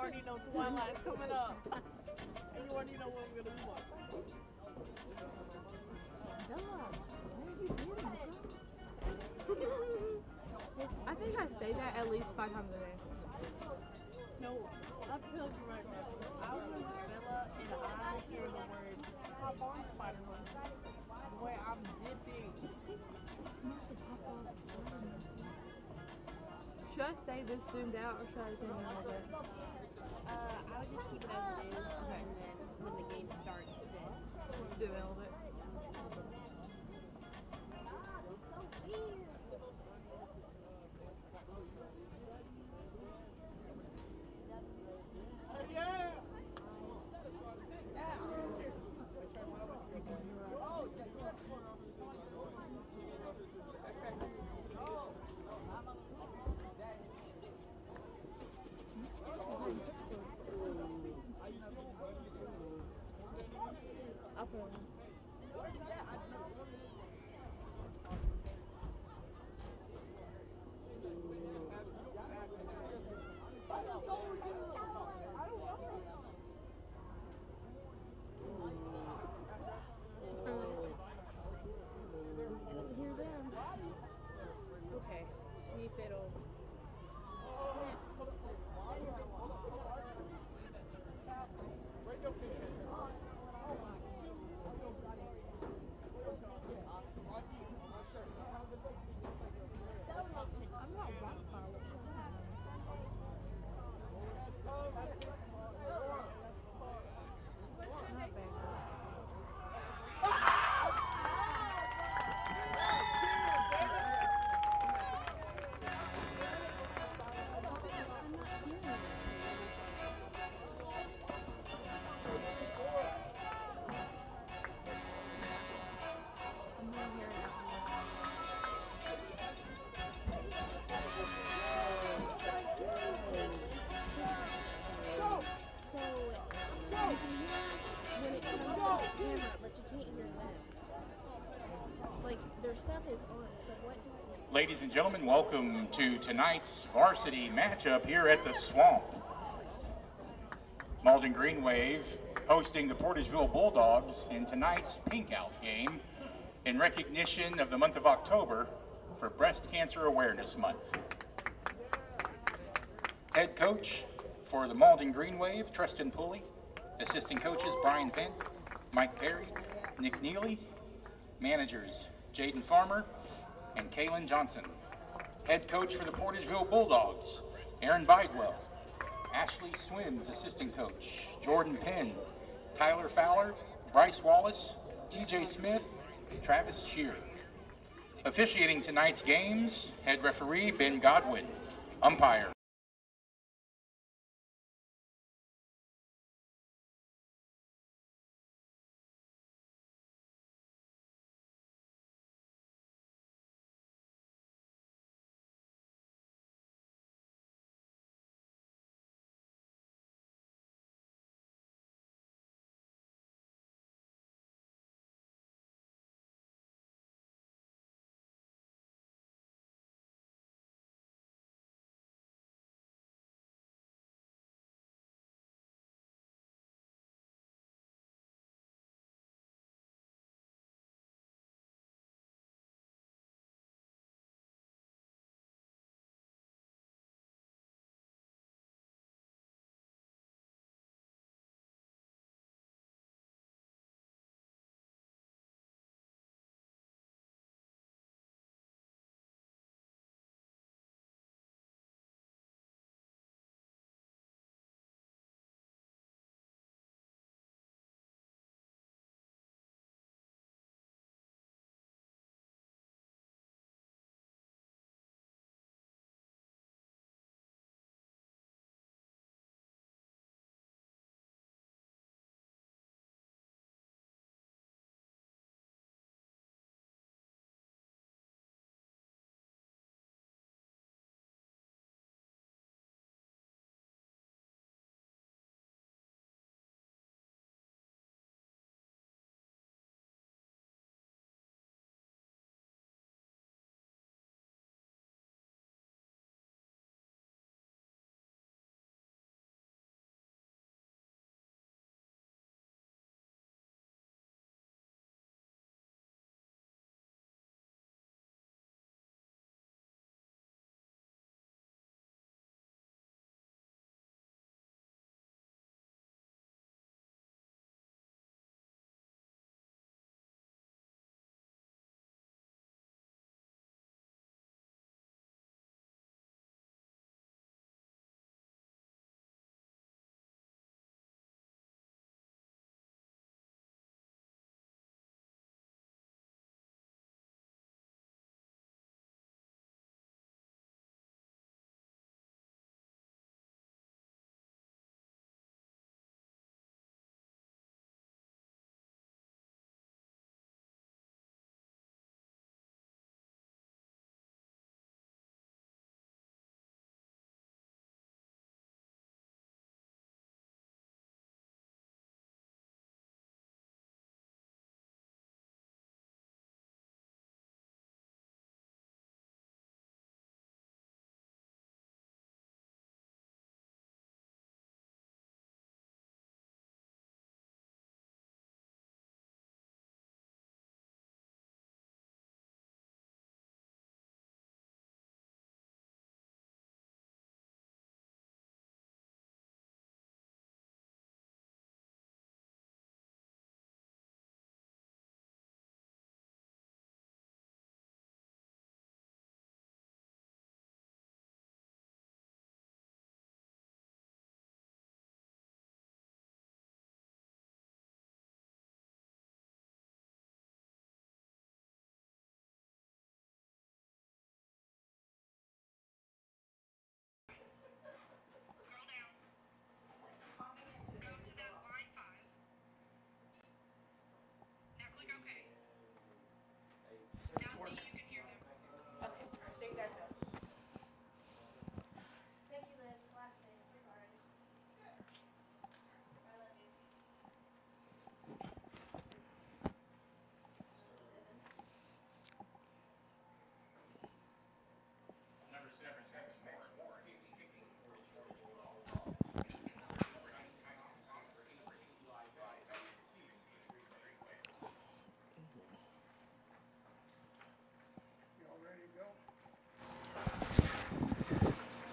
already know Twilight's coming up. And you already know what we're gonna smoke. Bella, where have you been? I think I say that at least 5 times a day. No, I'm telling you right now. I was Bella and I hear the words hop on Spider-Man. Boy, I'm dipping. Should I say this zoomed out or should I zoom in a little bit? I would just keep it as it is, and then when the game starts, then Zoom in a little bit. I'll put it on. Hear them. okay. See if it'll I'm not rock star. Not bad. I'm not hearing it. So you can hear us when it comes to the camera, but you can't hear them. Like their stuff is on. So what do we? Ladies and gentlemen, welcome to tonight's varsity matchup here at the Swamp. Malde Green Wave hosting the Portageville Bulldogs in tonight's Pink Out game in recognition of the month of October for Breast Cancer Awareness Month. Head coach for the Malde Green Wave, Tristan Pulley. Assistant coaches, Brian Penn, Mike Perry, Nick Neely. Managers, Jaden Farmer and Kaylin Johnson. Head coach for the Portageville Bulldogs, Aaron Bidewell. Ashley Swims, assistant coach, Jordan Penn, Tyler Fowler, Bryce Wallace, TJ Smith, Travis Shear. Officiating tonight's games, head referee Ben Godwin. Umpire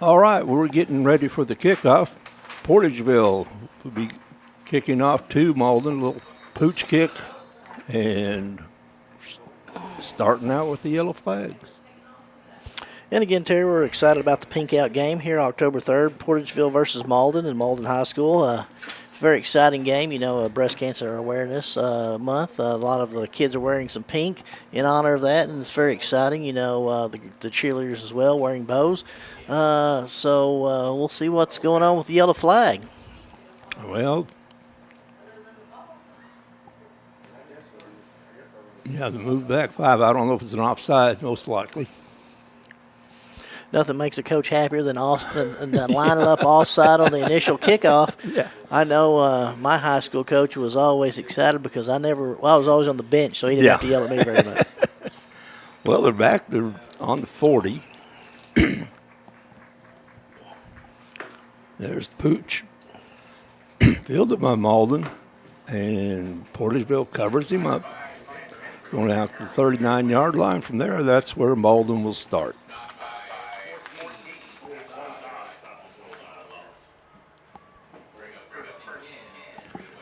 All right, we're getting ready for the kickoff. Portageville will be kicking off to Malden, a little pooch kick, and starting out with the yellow flags. And again, Terry, we're excited about the pink out game here October 3rd, Portageville versus Malden in Malden High School. It's a very exciting game. You know, Breast Cancer Awareness Month. A lot of the kids are wearing some pink in honor of that, and it's very exciting. You know, the cheerleaders as well wearing bows. So we'll see what's going on with the yellow flag. Well, yeah, the move back 5. I don't know if it's an offside, most likely. Nothing makes a coach happier than lining up offside on the initial kickoff. Yeah. I know my high school coach was always excited because I was always on the bench, so he didn't have to yell at me very much. Well, they're back. They're on the 40. There's the pooch. Fielded by Malden, and Portageville covers him up. Going out to the 39-yard line. From there, that's where Malden will start.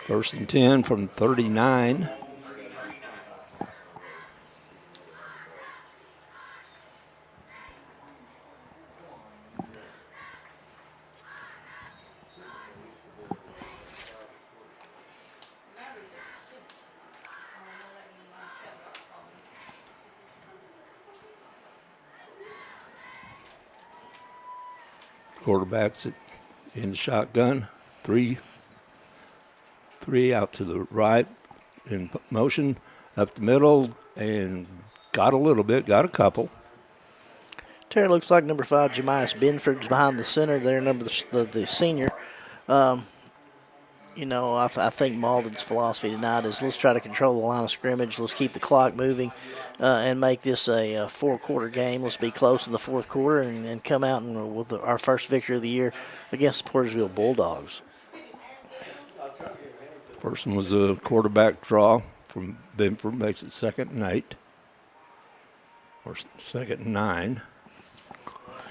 First and 10 from 39. Quarterbacks in the shotgun. Three out to the right in motion, up the middle, and got a couple. Terry, looks like number 5, Jemias Benford's behind the center there, the senior. You know, I think Malden's philosophy tonight is let's try to control the line of scrimmage. Let's keep the clock moving and make this a 4-quarter game. Let's be close in the fourth quarter and come out with our first victory of the year against the Portageville Bulldogs. First one was a quarterback draw from Benford, makes it 2nd and 8. Or 2nd and 9.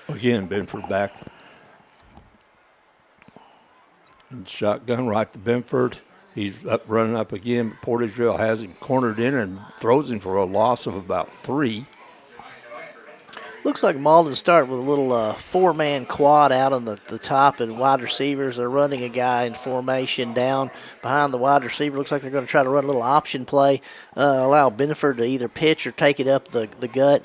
Again, Benford back. And shotgun right to Benford. He's running up again, but Portageville has him cornered in and throws him for a loss of about 3. Looks like Malden started with a little 4-man quad out on the top and wide receivers. They're running a guy in formation down behind the wide receiver. Looks like they're going to try to run a little option play, allow Benford to either pitch or take it up the gut,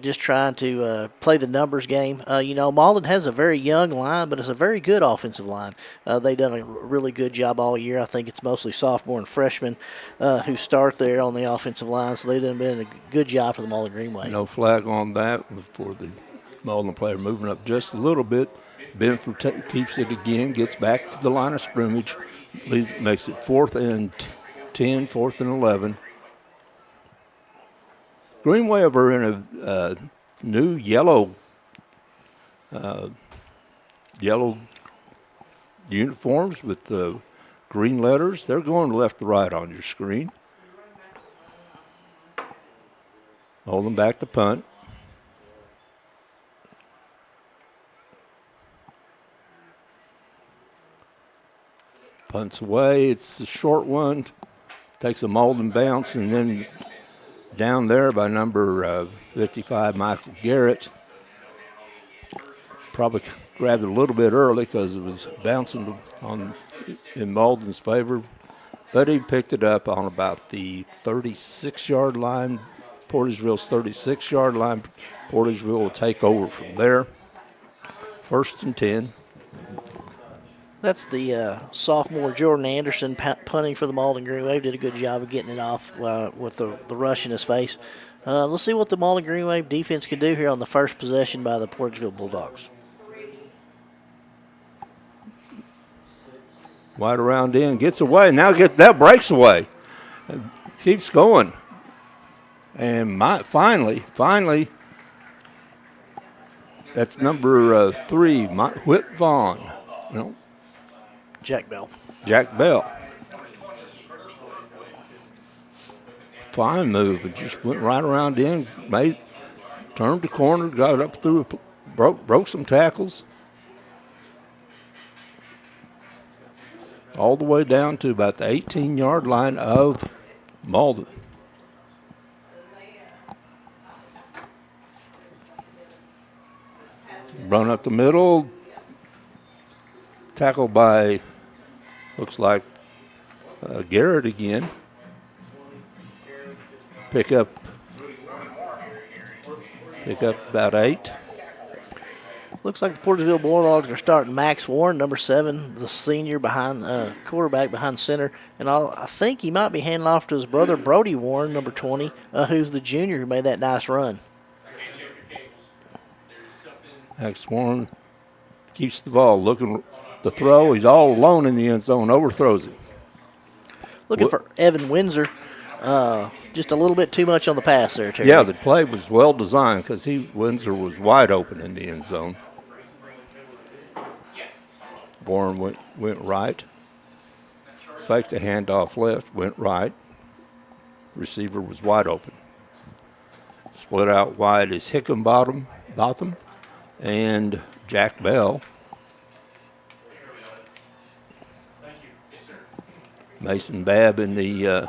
just trying to play the numbers game. You know, Malden has a very young line, but it's a very good offensive line. They've done a really good job all year. I think it's mostly sophomore and freshmen who start there on the offensive line, so they've done been a good job for the Malden Greenway. No flag on that for the Malden player moving up just a little bit. Benford keeps it again, gets back to the line of scrimmage, makes it 4th and 10, 4th and 11. Greenway are in a new yellow uniforms with the green letters. They're going left to right on your screen. Holding back to punt. Punts away. It's a short one. Takes a Malden bounce, and then down there by number 55, Michael Garrett. Probably grabbed it a little bit early because it was bouncing in Malden's favor. But he picked it up on about the 36-yard line, Portageville's 36-yard line. Portageville will take over from there. 1st and 10. That's the sophomore Jordan Anderson punting for the Malden Green Wave. Did a good job of getting it off with the rush in his face. Let's see what the Malden Green Wave defense can do here on the first possession by the Portageville Bulldogs. Wide around in, gets away. Now that breaks away. Keeps going. And finally, that's number 3, Whit Vaughn. No. Jack Bell. Fine move. It just went right around in, turned the corner, got up through broke some tackles. All the way down to about the 18-yard line of Malde. Run up the middle. Tackled by, looks like, Garrett again. Pick up about 8. Looks like the Portageville Bulldogs are starting Max Warren, number 7, the senior behind quarterback behind center, and I think he might be handing off to his brother Brody Warren, number 20, who's the junior who made that nice run. Max Warren keeps the ball, looking the throw. He's all alone in the end zone, overthrows it. Looking for Evan Windsor. Just a little bit too much on the pass there, Terry. Yeah, the play was well designed because Windsor was wide open in the end zone. Warren went right. Faked the handoff left, went right. Receiver was wide open. Split out wide is Hickenbottom and Jack Bell. Mason Babb in the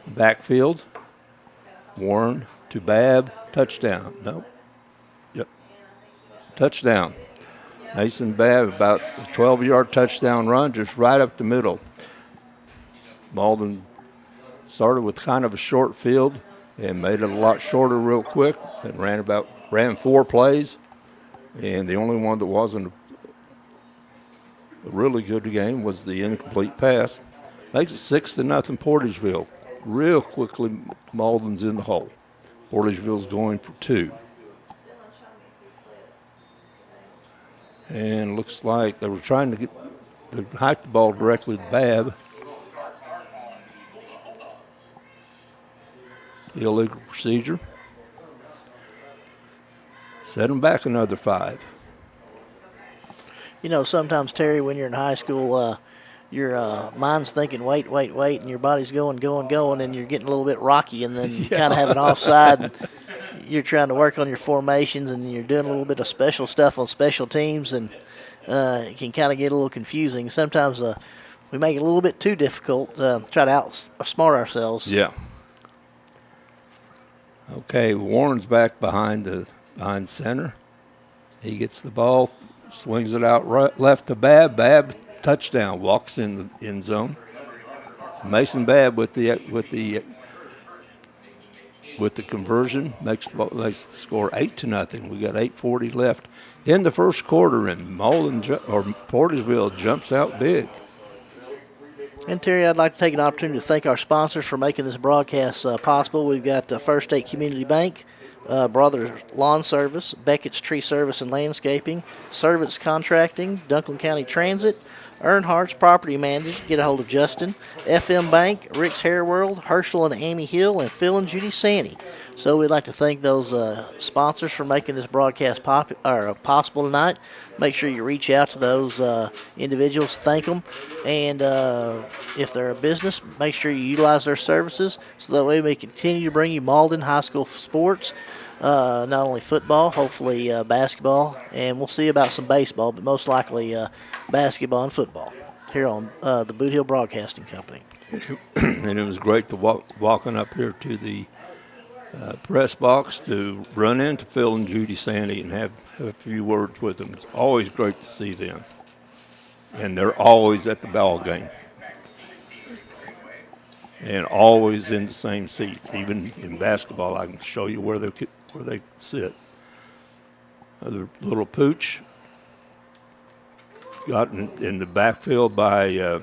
backfield. Warren to Babb, touchdown. No. Yep. Touchdown. Mason Babb, about a 12-yard touchdown run, just right up the middle. Malden started with kind of a short field and made it a lot shorter real quick and ran 4 plays. And the only one that wasn't a really good game was the incomplete pass. Makes it 6-0 Portageville. Real quickly, Malden's in the hole. Portageville's going for 2. And looks like they were trying to hike the ball directly to Babb. Illegal procedure. Set them back another 5. You know, sometimes, Terry, when you're in high school, your mind's thinking, wait, and your body's going, and you're getting a little bit rocky, and then you kind of have an offside. And you're trying to work on your formations, and you're doing a little bit of special stuff on special teams, and it can kind of get a little confusing. Sometimes we make it a little bit too difficult, try to outsmart ourselves. Yeah. Okay, Warren's back behind center. He gets the ball, swings it out right, left to Babb. Babb, touchdown, walks in the end zone. So Mason Babb with the conversion makes the score 8-0. We got 8:40 left in the first quarter, and Portageville jumps out big. And Terry, I'd like to take an opportunity to thank our sponsors for making this broadcast possible. We've got First State Community Bank, Brothers Lawn Service, Beckett's Tree Service and Landscaping, Servants Contracting, Duncan County Transit, Earnhardt's Property Manager, get a hold of Justin, FM Bank, Rick's Hair World, Herschel and Amy Hill, and Phil and Judy Sandy. So we'd like to thank those sponsors for making this broadcast possible tonight. Make sure you reach out to those individuals, thank them, and if they're a business, make sure you utilize their services so that way we continue to bring you Malden High School sports. Not only football, hopefully basketball, and we'll see about some baseball, but most likely basketball and football here on the Boot Hill Broadcasting Company. And it was great to walking up here to the press box to run into Phil and Judy Sandy and have a few words with them. It's always great to see them. And they're always at the ball game. And always in the same seats. Even in basketball, I can show you where they sit. The little pooch got in the backfield by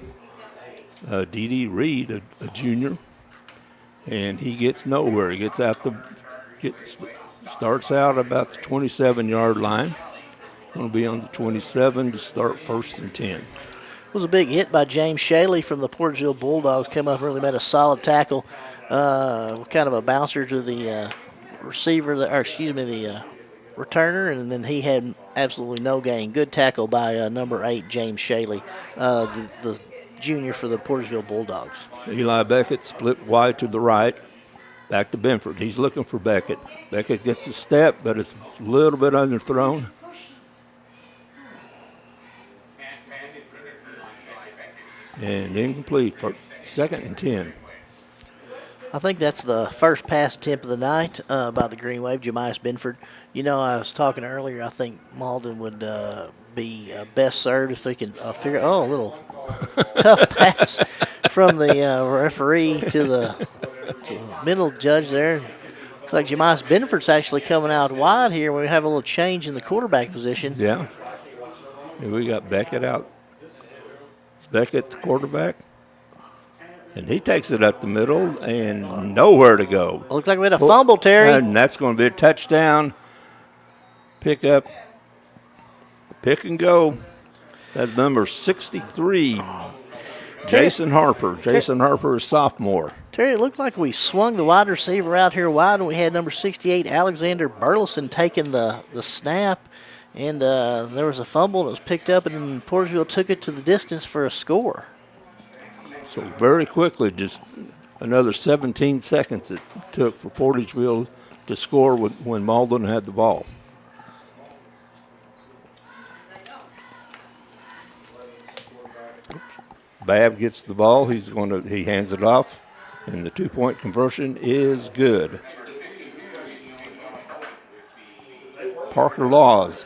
D.D. Reed, a junior, and he gets nowhere. He starts out about the 27-yard line. Going to be on the 27 to start 1st and 10. It was a big hit by James Shaley from the Portageville Bulldogs. Came up and really made a solid tackle. Kind of a bouncer to the the returner, and then he had absolutely no gain. Good tackle by number 8, James Shaley, the junior for the Portageville Bulldogs. Eli Beckett split wide to the right. Back to Benford. He's looking for Beckett. Beckett gets a step, but it's a little bit underthrown. And incomplete for 2nd and 10. I think that's the first pass attempt of the night by the Green Wave, Jemias Benford. You know, I was talking earlier, I think Malden would be best served if they can figure, a little tough pass from the referee to the middle judge there. Looks like Jemias Benford's actually coming out wide here. We have a little change in the quarterback position. Yeah. And we got Beckett out. It's Beckett, the quarterback. And he takes it up the middle and nowhere to go. Looks like we had a fumble, Terry. And that's going to be a touchdown. Pick up. Pick and go. That's number 63, Jason Harper. Jason Harper is sophomore. Terry, it looked like we swung the wide receiver out here wide, and we had number 68, Alexander Burleson, taking the snap. And there was a fumble that was picked up, and then Portageville took it to the distance for a score. So very quickly, just another 17 seconds it took for Portageville to score when Malden had the ball. Babb gets the ball. He hands it off, and the 2-point conversion is good. Parker Laws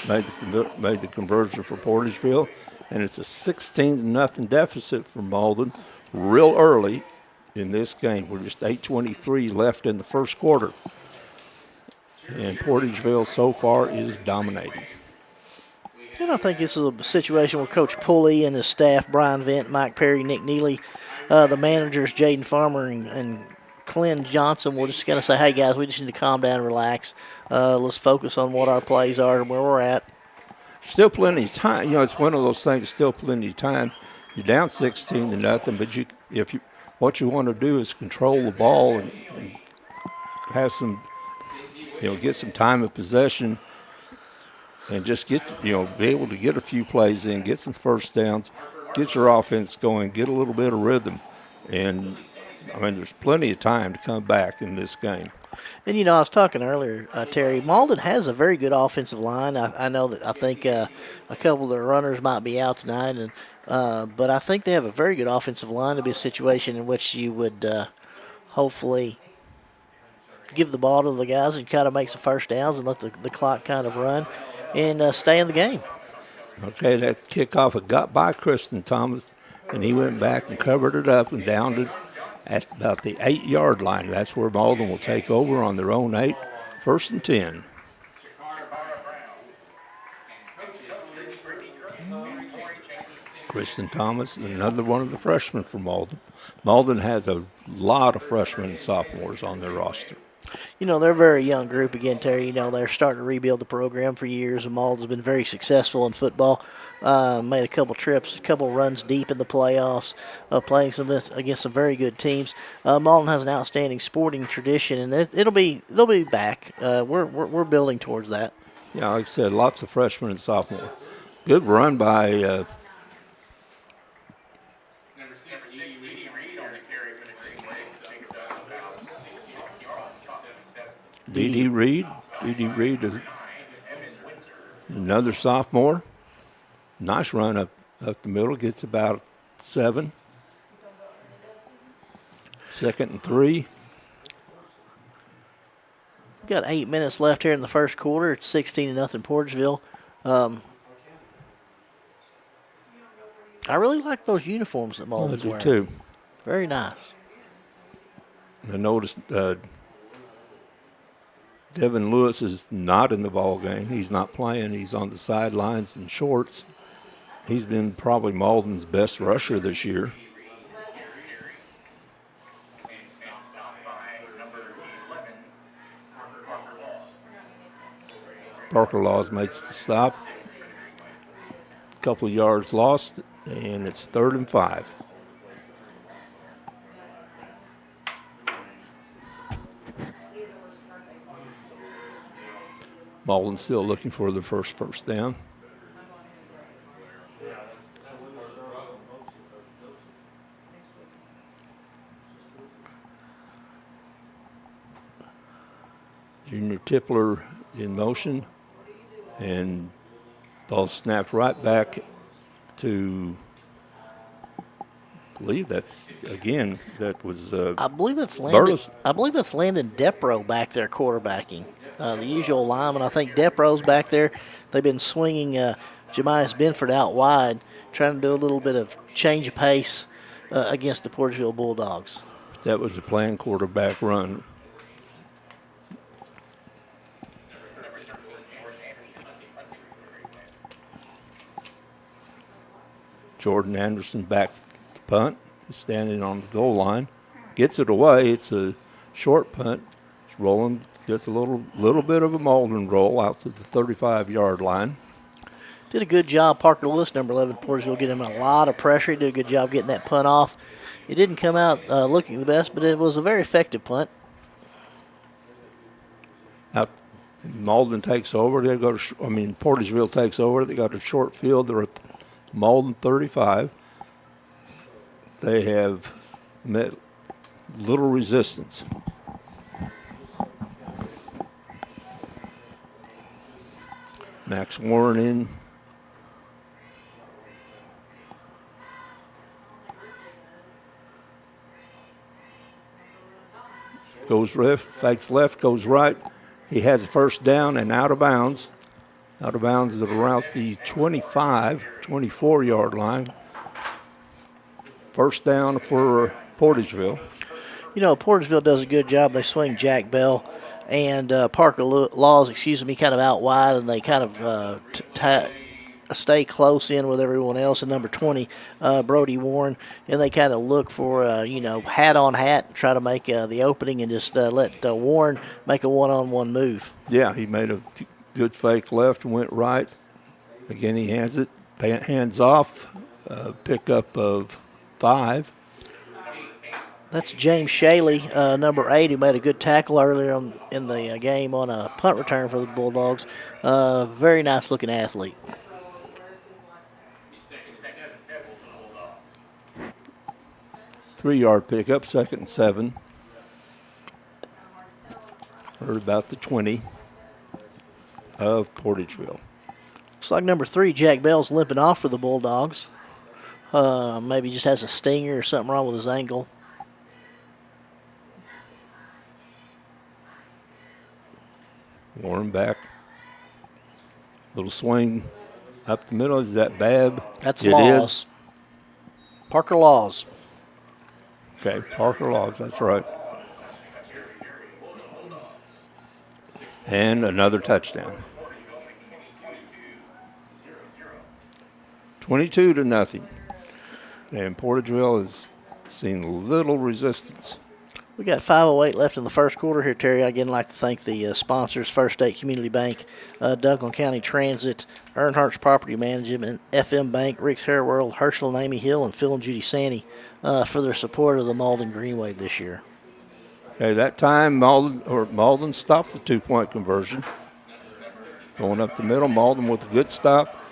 made the conversion for Portageville, and it's a 16-0 deficit for Malden real early in this game. We're just 8:23 left in the first quarter, and Portageville so far is dominating. And I think this is a situation where Coach Pulley and his staff, Brian Vent, Mike Perry, Nick Neely, the managers, Jaden Farmer and Clint Johnson, will just kind of say, hey, guys, we just need to calm down and relax. Let's focus on what our plays are and where we're at. Still plenty of time. You know, it's one of those things, still plenty of time. You're down 16-0, but what you want to do is control the ball and have some, get some time of possession and just be able to get a few plays in, get some first downs, get your offense going, get a little bit of rhythm. And, there's plenty of time to come back in this game. And, I was talking earlier, Terry, Malden has a very good offensive line. I think a couple of their runners might be out tonight, but I think they have a very good offensive line to be a situation in which you would hopefully give the ball to the guys and kind of make some first downs and let the clock kind of run and stay in the game. Okay, that kickoff it got by Kristen Thomas, and he went back and covered it up and downed it at about the 8-yard line. That's where Malden will take over on their own 8, 1st and 10. Kristen Thomas, another one of the freshmen for Malden. Malden has a lot of freshmen and sophomores on their roster. They're a very young group again, Terry. They're starting to rebuild the program for years, and Malden's been very successful in football. Made a couple trips, a couple runs deep in the playoffs, playing against some very good teams. Malden has an outstanding sporting tradition, and they'll be back. We're building towards that. Yeah, like I said, lots of freshmen and sophomores. Good run by D.D. Reed. D.D. Reed is another sophomore. Nice run up the middle. Gets about 7. 2nd and 3. We've got 8 minutes left here in the first quarter. It's 16-0 Portageville. I really like those uniforms that Malden's wearing. I do too. Very nice. I noticed Devin Lewis is not in the ball game. He's not playing. He's on the sidelines in shorts. He's been probably Malden's best rusher this year. Parker Laws makes the stop. A couple of yards lost, and it's 3rd and 5. Malden still looking for the first down. Tipler in motion, and ball snapped right back to, I believe that's, again, that was I believe that's Landon. Burles. I believe that's Landon Depro back there quarterbacking. The usual lineman. I think Depro's back there. They've been swinging Jemias Benford out wide, trying to do a little bit of change of pace against the Portageville Bulldogs. That was a planned quarterback run. Jordan Anderson back to punt, standing on the goal line, gets it away. It's a short punt. It's rolling, gets a little bit of a Malden roll out to the 35-yard line. Did a good job, Parker Lewis, number 11, Portageville, getting him a lot of pressure. He did a good job getting that punt off. It didn't come out looking the best, but it was a very effective punt. Out, Malden takes over. They go to, Portageville takes over. They got a short field. They're at Malden 35. They have met little resistance. Max Warren in. Goes left, fakes left, goes right. He has a first down and out of bounds. Out of bounds at around the 24-yard line. First down for Portageville. You know, Portageville does a good job. They swing Jack Bell and Parker Laws, kind of out wide, and they kind of stay close in with everyone else. And number 20, Brody Warren, and they kind of look for, hat on hat, try to make the opening and just let Warren make a one-on-one move. Yeah, he made a good fake left and went right. Again, he hands it, hands off, pickup of 5. That's James Shaley, number 8, who made a good tackle earlier in the game on a punt return for the Bulldogs. Very nice-looking athlete. Three-yard pickup, 2nd and 7. Or about the 20 of Portageville. Looks like number 3, Jack Bell's limping off for the Bulldogs. Maybe just has a stinger or something wrong with his ankle. Warren back. Little swing up the middle. Is that Babb? That's it Laws. Is. Parker Laws. Okay, Parker Laws, that's right. And another touchdown. 22-0. And Portageville has seen little resistance. We got 5:08 left in the first quarter here, Terry. I'd again like to thank the sponsors, First State Community Bank, Duncan County Transit, Earnhardt's Property Management, FM Bank, Rick's Hair World, Herschel and Amy Hill, and Phil and Judy Sandy for their support of the Malden Green Wave this year. Okay, that time Malden stopped the 2-point conversion. Going up the middle, Malden with a good stop.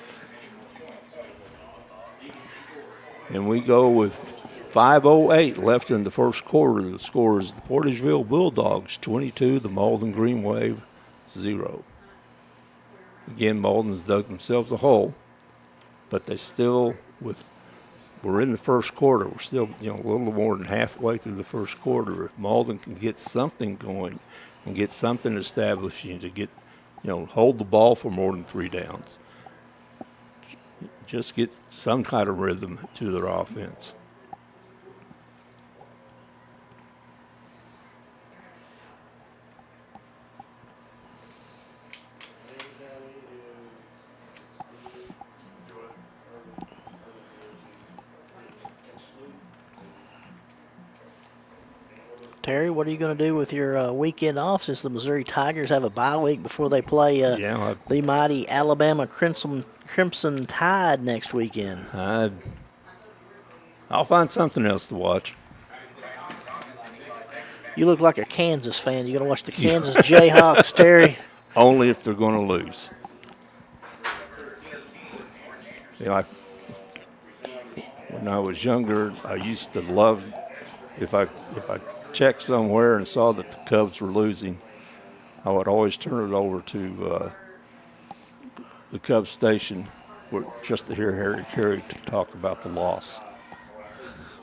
And we go with 5:08 left in the first quarter. The score is the Portageville Bulldogs 22, the Malden Green Wave 0. Again, Malden's dug themselves a hole, but they still, we're in the first quarter. We're still, a little more than halfway through the first quarter. If Malden can get something going and get something establishing to get, hold the ball for more than 3 downs, just get some kind of rhythm to their offense. Terry, what are you going to do with your weekend off since the Missouri Tigers have a bye week before they play the mighty Alabama Crimson Tide next weekend? I'll find something else to watch. You look like a Kansas fan. You going to watch the Kansas Jayhawks, Terry? Only if they're going to lose. When I was younger, I used to love if I checked somewhere and saw that the Cubs were losing, I would always turn it over to the Cubs station just to hear Harry Carey talk about the loss.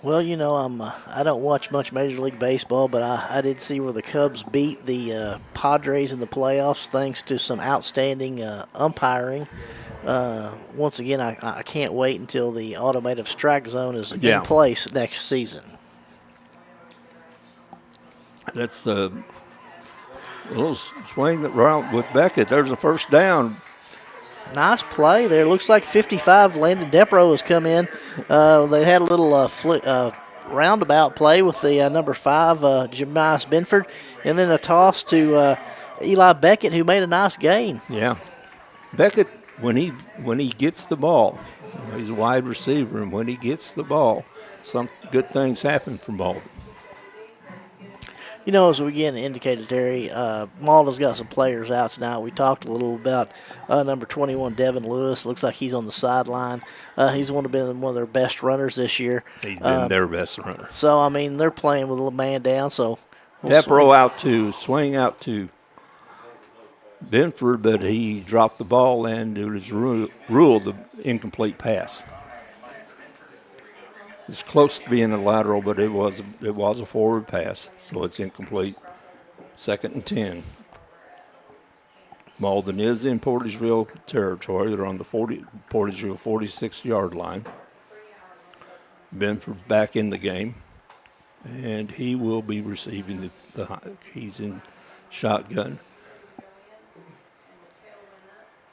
Well, I don't watch much Major League Baseball, but I did see where the Cubs beat the Padres in the playoffs thanks to some outstanding umpiring. Once again, I can't wait until the automated strike zone is in place next season. That's a little swing with Beckett. There's a first down. Nice play there. Looks like 55, Landon Depro has come in. They had a little roundabout play with the number 5, Jemias Benford, and then a toss to Eli Beckett, who made a nice gain. Yeah. Beckett, when he gets the ball, he's a wide receiver, and when he gets the ball, some good things happen for Malde. As we again indicated, Terry, Malde's got some players out tonight. We talked a little about number 21, Devin Lewis. Looks like he's on the sideline. He's been one of their best runners this year. He's been their best runner. So, they're playing with a little man down. So, swing out to Benford, but he dropped the ball and it was ruled the incomplete pass. It's close to being a lateral, but it was a forward pass, so it's incomplete. 2nd and 10. Malden is in Portageville territory. They're on the Portageville 46-yard line. Benford's back in the game, and he will be receiving he's in shotgun.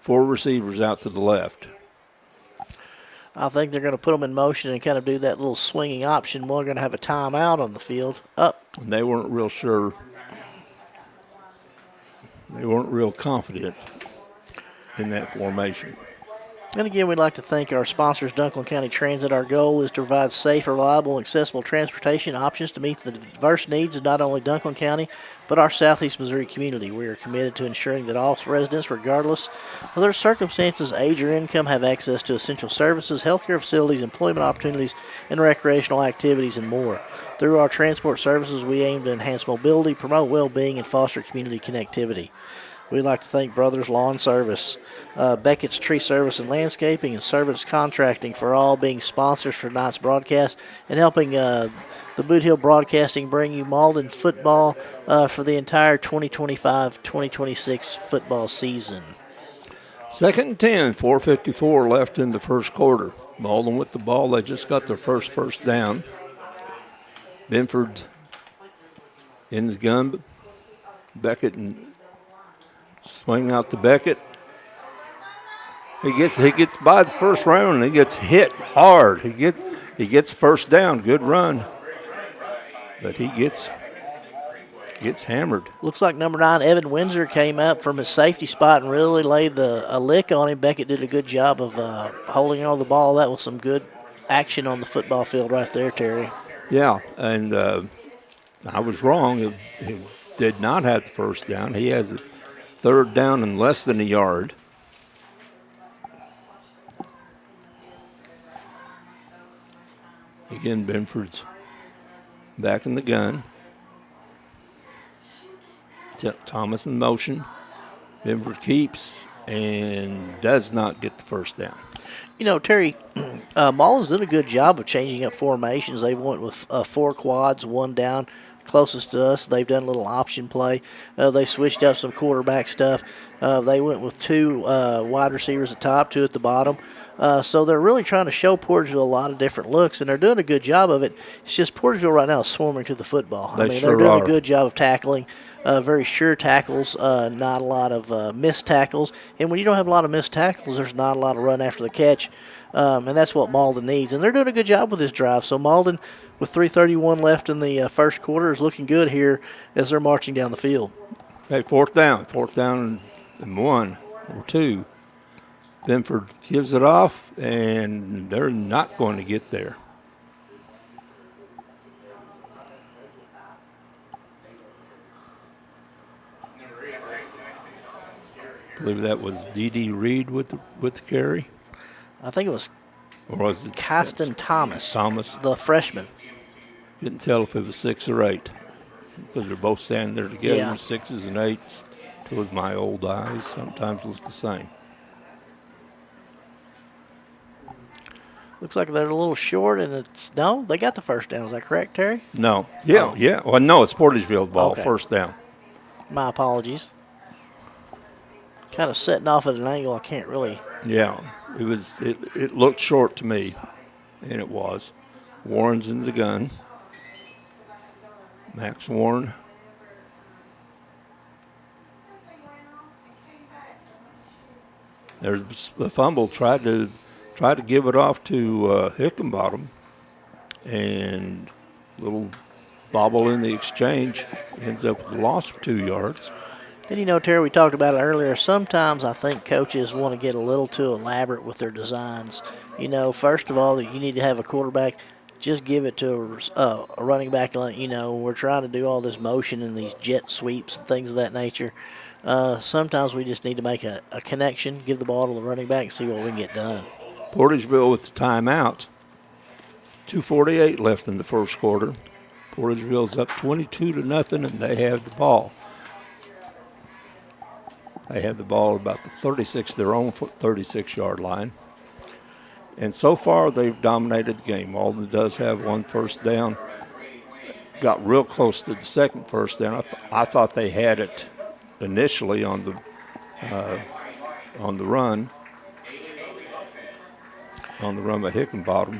4 receivers out to the left. I think they're going to put them in motion and kind of do that little swinging option. We're going to have a timeout on the field. Up. And they weren't real sure. They weren't real confident in that formation. And again, we'd like to thank our sponsors, Dunklin County Transit. Our goal is to provide safe, reliable, and accessible transportation options to meet the diverse needs of not only Dunklin County, but our southeast Missouri community. We are committed to ensuring that all residents, regardless of their circumstances, age, or income, have access to essential services, healthcare facilities, employment opportunities, and recreational activities, and more. Through our transport services, we aim to enhance mobility, promote well-being, and foster community connectivity. We'd like to thank Brothers Lawn Service, Beckett's Tree Service and Landscaping, and Service Contracting for all being sponsors for tonight's broadcast and helping the Boot Hill Broadcasting bring you Malden football for the entire 2025-2026 football season. 2nd and 10, 4:54 left in the first quarter. Malden with the ball. They just got their first down. Benford in the gun. Beckett and swing out to Beckett. He gets by the first round and he gets hit hard. He gets first down. Good run. But he gets hammered. Looks like number 9, Evan Windsor, came up from his safety spot and really laid a lick on him. Beckett did a good job of holding on to the ball. That was some good action on the football field right there, Terry. Yeah, and I was wrong. He did not have the first down. He has a 3rd down and less than a yard. Again, Benford's back in the gun. Thomas in motion. Benford keeps and does not get the first down. Terry, Mullins did a good job of changing up formations. They went with 4 quads, 1 down. Closest to us, they've done a little option play. They switched up some quarterback stuff. They went with 2 wide receivers at the top, 2 at the bottom. So they're really trying to show Portageville a lot of different looks, and they're doing a good job of it. It's just Portageville right now is swarming to the football. They're doing a good job of tackling. Very sure tackles, not a lot of missed tackles. And when you don't have a lot of missed tackles, there's not a lot of run after the catch. And that's what Malden needs. And they're doing a good job with this drive. So Malden, with 3:31 left in the first quarter, is looking good here as they're marching down the field. Okay, 4th down and 1 or 2. Benford gives it off, and they're not going to get there. I believe that was D.D. Reed with the carry. I think it was, or was it Caston Thomas, the freshman. Couldn't tell if it was 6 or 8 because they're both standing there together, Yeah. 6s and 8s, with my old eyes, sometimes look the same. Looks like they're a little short, and no, they got the first down. Is that correct, Terry? No. Yeah, Oh. yeah. Well, no, it's Portageville ball, Okay. first down. My apologies. Kind of setting off at an angle I can't really. Yeah, it looked short to me, and it was. Warren's in the gun. Max Warren. There's the fumble. Tried to give it off to Hickenbottom, and little bobble in the exchange ends up with a loss of 2 yards. And you know, Terry, we talked about it earlier. Sometimes I think coaches want to get a little too elaborate with their designs. You know, first of all, you need to have a quarterback. Just give it to a running back. You know, we're trying to do all this motion and these jet sweeps and things of that nature. Sometimes we just need to make a connection, give the ball to the running back, and see what we can get done. Portageville with the timeout. 2:48 left in the first quarter. Portageville's up 22-0, and they have the ball. They have the ball about the 36, their own 36-yard line. And so far, they've dominated the game. Malden does have one first down. Got real close to the second first down. I thought they had it initially on the run. On the run by Hickenbottom.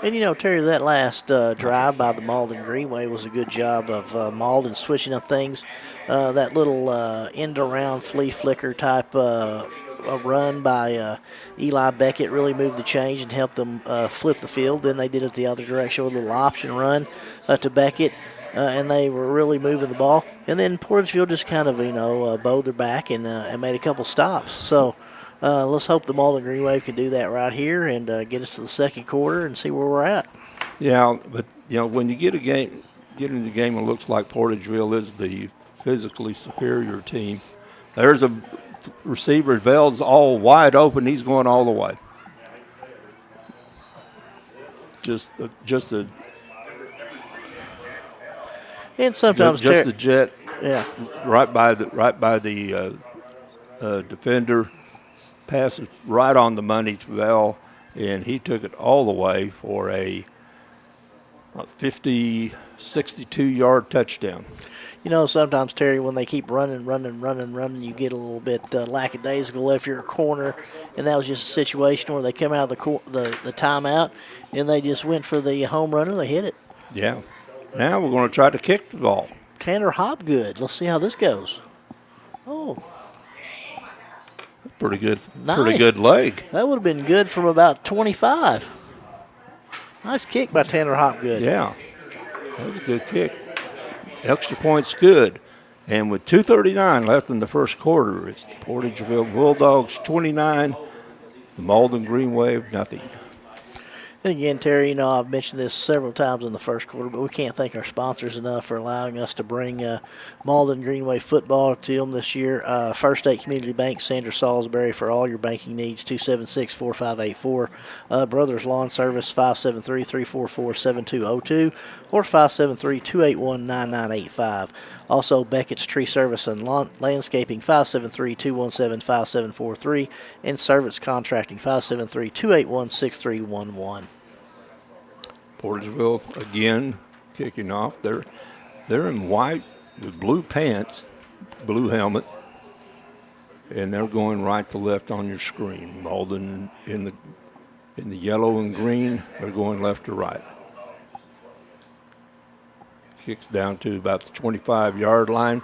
And, you know, Terry, that last drive by the Malden Greenway was a good job of Malden switching up things. That little end-around flea flicker type a run by Eli Beckett really moved the change and helped them flip the field. Then they did it the other direction with a little option run to Beckett, and they were really moving the ball. And then Portageville just kind of, you know, bowed their back and made a couple stops. So let's hope the Malden Green Wave can do that right here and get us to the second quarter and see where we're at. Yeah, but, you know, when you get into the game, it looks like Portageville is the physically superior team. There's a receiver, Vell's all wide open. He's going all the way. And sometimes just a jet. Yeah. Right by the defender. Passes right on the money to Vell, and he took it all the way for a 62-yard touchdown. You know, sometimes, Terry, when they keep running, you get a little bit lackadaisical if you're a corner, and that was just a situation where they come out of the timeout, and they just went for the home runner. They hit it. Yeah. Now we're going to try to kick the ball. Tanner Hopgood. Let's see how this goes. Oh. Pretty good. Nice. Pretty good leg. That would have been good from about 25. Nice kick by Tanner Hopgood. Yeah. That was a good kick. Extra point's good. And with 2:39 left in the first quarter, it's the Portageville Bulldogs 29, the Malden Green Wave nothing. And again, Terry, you know, I've mentioned this several times in the first quarter, but we can't thank our sponsors enough for allowing us to bring Malden Greenway football to them this year. First State Community Bank, Sandra Salisbury, for all your banking needs, 276-4584. Brothers Lawn Service, 573-344-7202 or 573-281-9985. Also, Beckett's Tree Service and Landscaping, 573-217-5743, and Service Contracting, 573-281-6311. Portageville again kicking off. They're in white with blue pants, blue helmet, and they're going right to left on your screen. Malden in the yellow and green, they're going left to right. Kicks down to about the 25-yard line.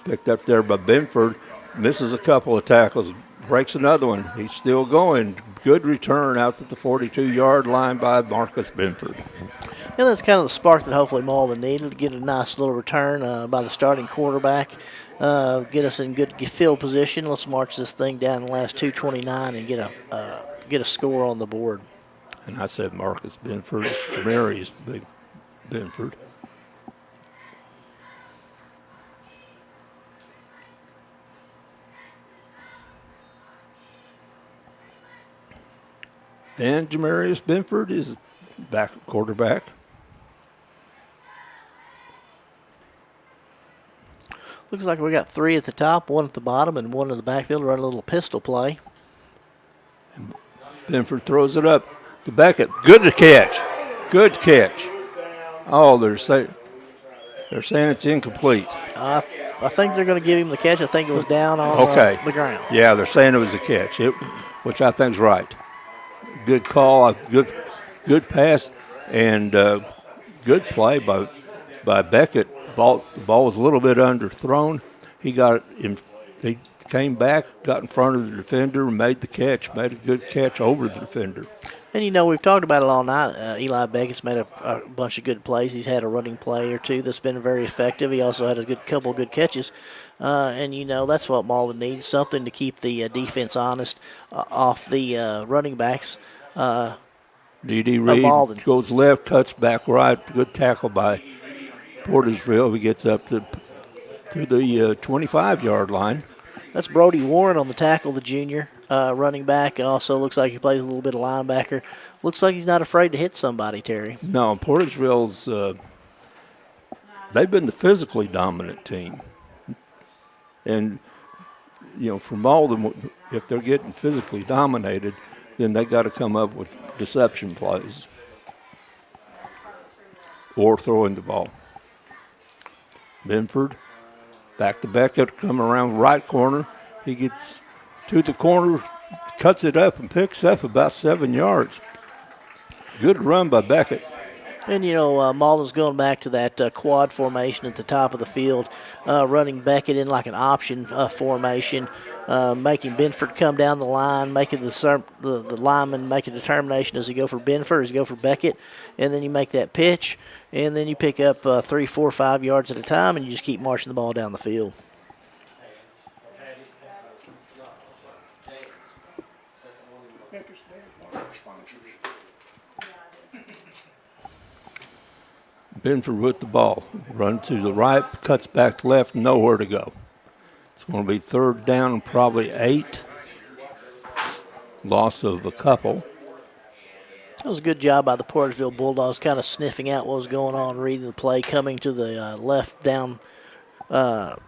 Picked up there by Benford. Misses a couple of tackles. Breaks another one. He's still going. Good return out to the 42-yard line by Marcus Benford. And that's kind of the spark that hopefully Malden needed to get a nice little return by the starting quarterback. Get us in good field position. Let's march this thing down the last 2:29 and get a score on the board. And I said Marcus Benford. Jamarius Benford. And Jamarius Benford is back at quarterback. Looks like we got 3 at the top, 1 at the bottom, and 1 in the backfield. Run a little pistol play. Benford throws it up to Beckett. Good to catch. Good catch. Oh, they're saying it's incomplete. I think they're going to give him the catch. I think it was down on the ground. Yeah, they're saying it was a catch, which I think is right. Good call, good pass, and good play by Beckett. The ball was a little bit underthrown. He came back, got in front of the defender, made the catch, made a good catch over the defender. And, we've talked about it all night. Eli Beckett's made a bunch of good plays. He's had a running play or two that's been very effective. He also had a couple of good catches. And, that's what Malden needs, something to keep the defense honest off the running backs. D.D. Reed goes left, cuts back right. Good tackle by Portageville. He gets up to the 25-yard line. That's Brody Warren on the tackle, the junior running back. Also looks like he plays a little bit of linebacker. Looks like he's not afraid to hit somebody, Terry. No, Portageville's they've been the physically dominant team. And, for Malden, if they're getting physically dominated, then they got to come up with deception plays or throwing the ball. Benford, back to Beckett, coming around right corner. He gets to the corner, cuts it up, and picks up about 7 yards. Good run by Beckett. And, Malden's going back to that quad formation at the top of the field, running Beckett in like an option formation, making Benford come down the line, making the lineman make a determination does he go for Benford, does he go for Beckett, and then you make that pitch, and then you pick up 3, 4, 5 yards at a time, and you just keep marching the ball down the field. Benford with the ball. Run to the right, cuts back to left, nowhere to go. It's going to be 3rd down and probably 8. Loss of a couple. That was a good job by the Portageville Bulldogs, kind of sniffing out what was going on, reading the play, coming to the left down part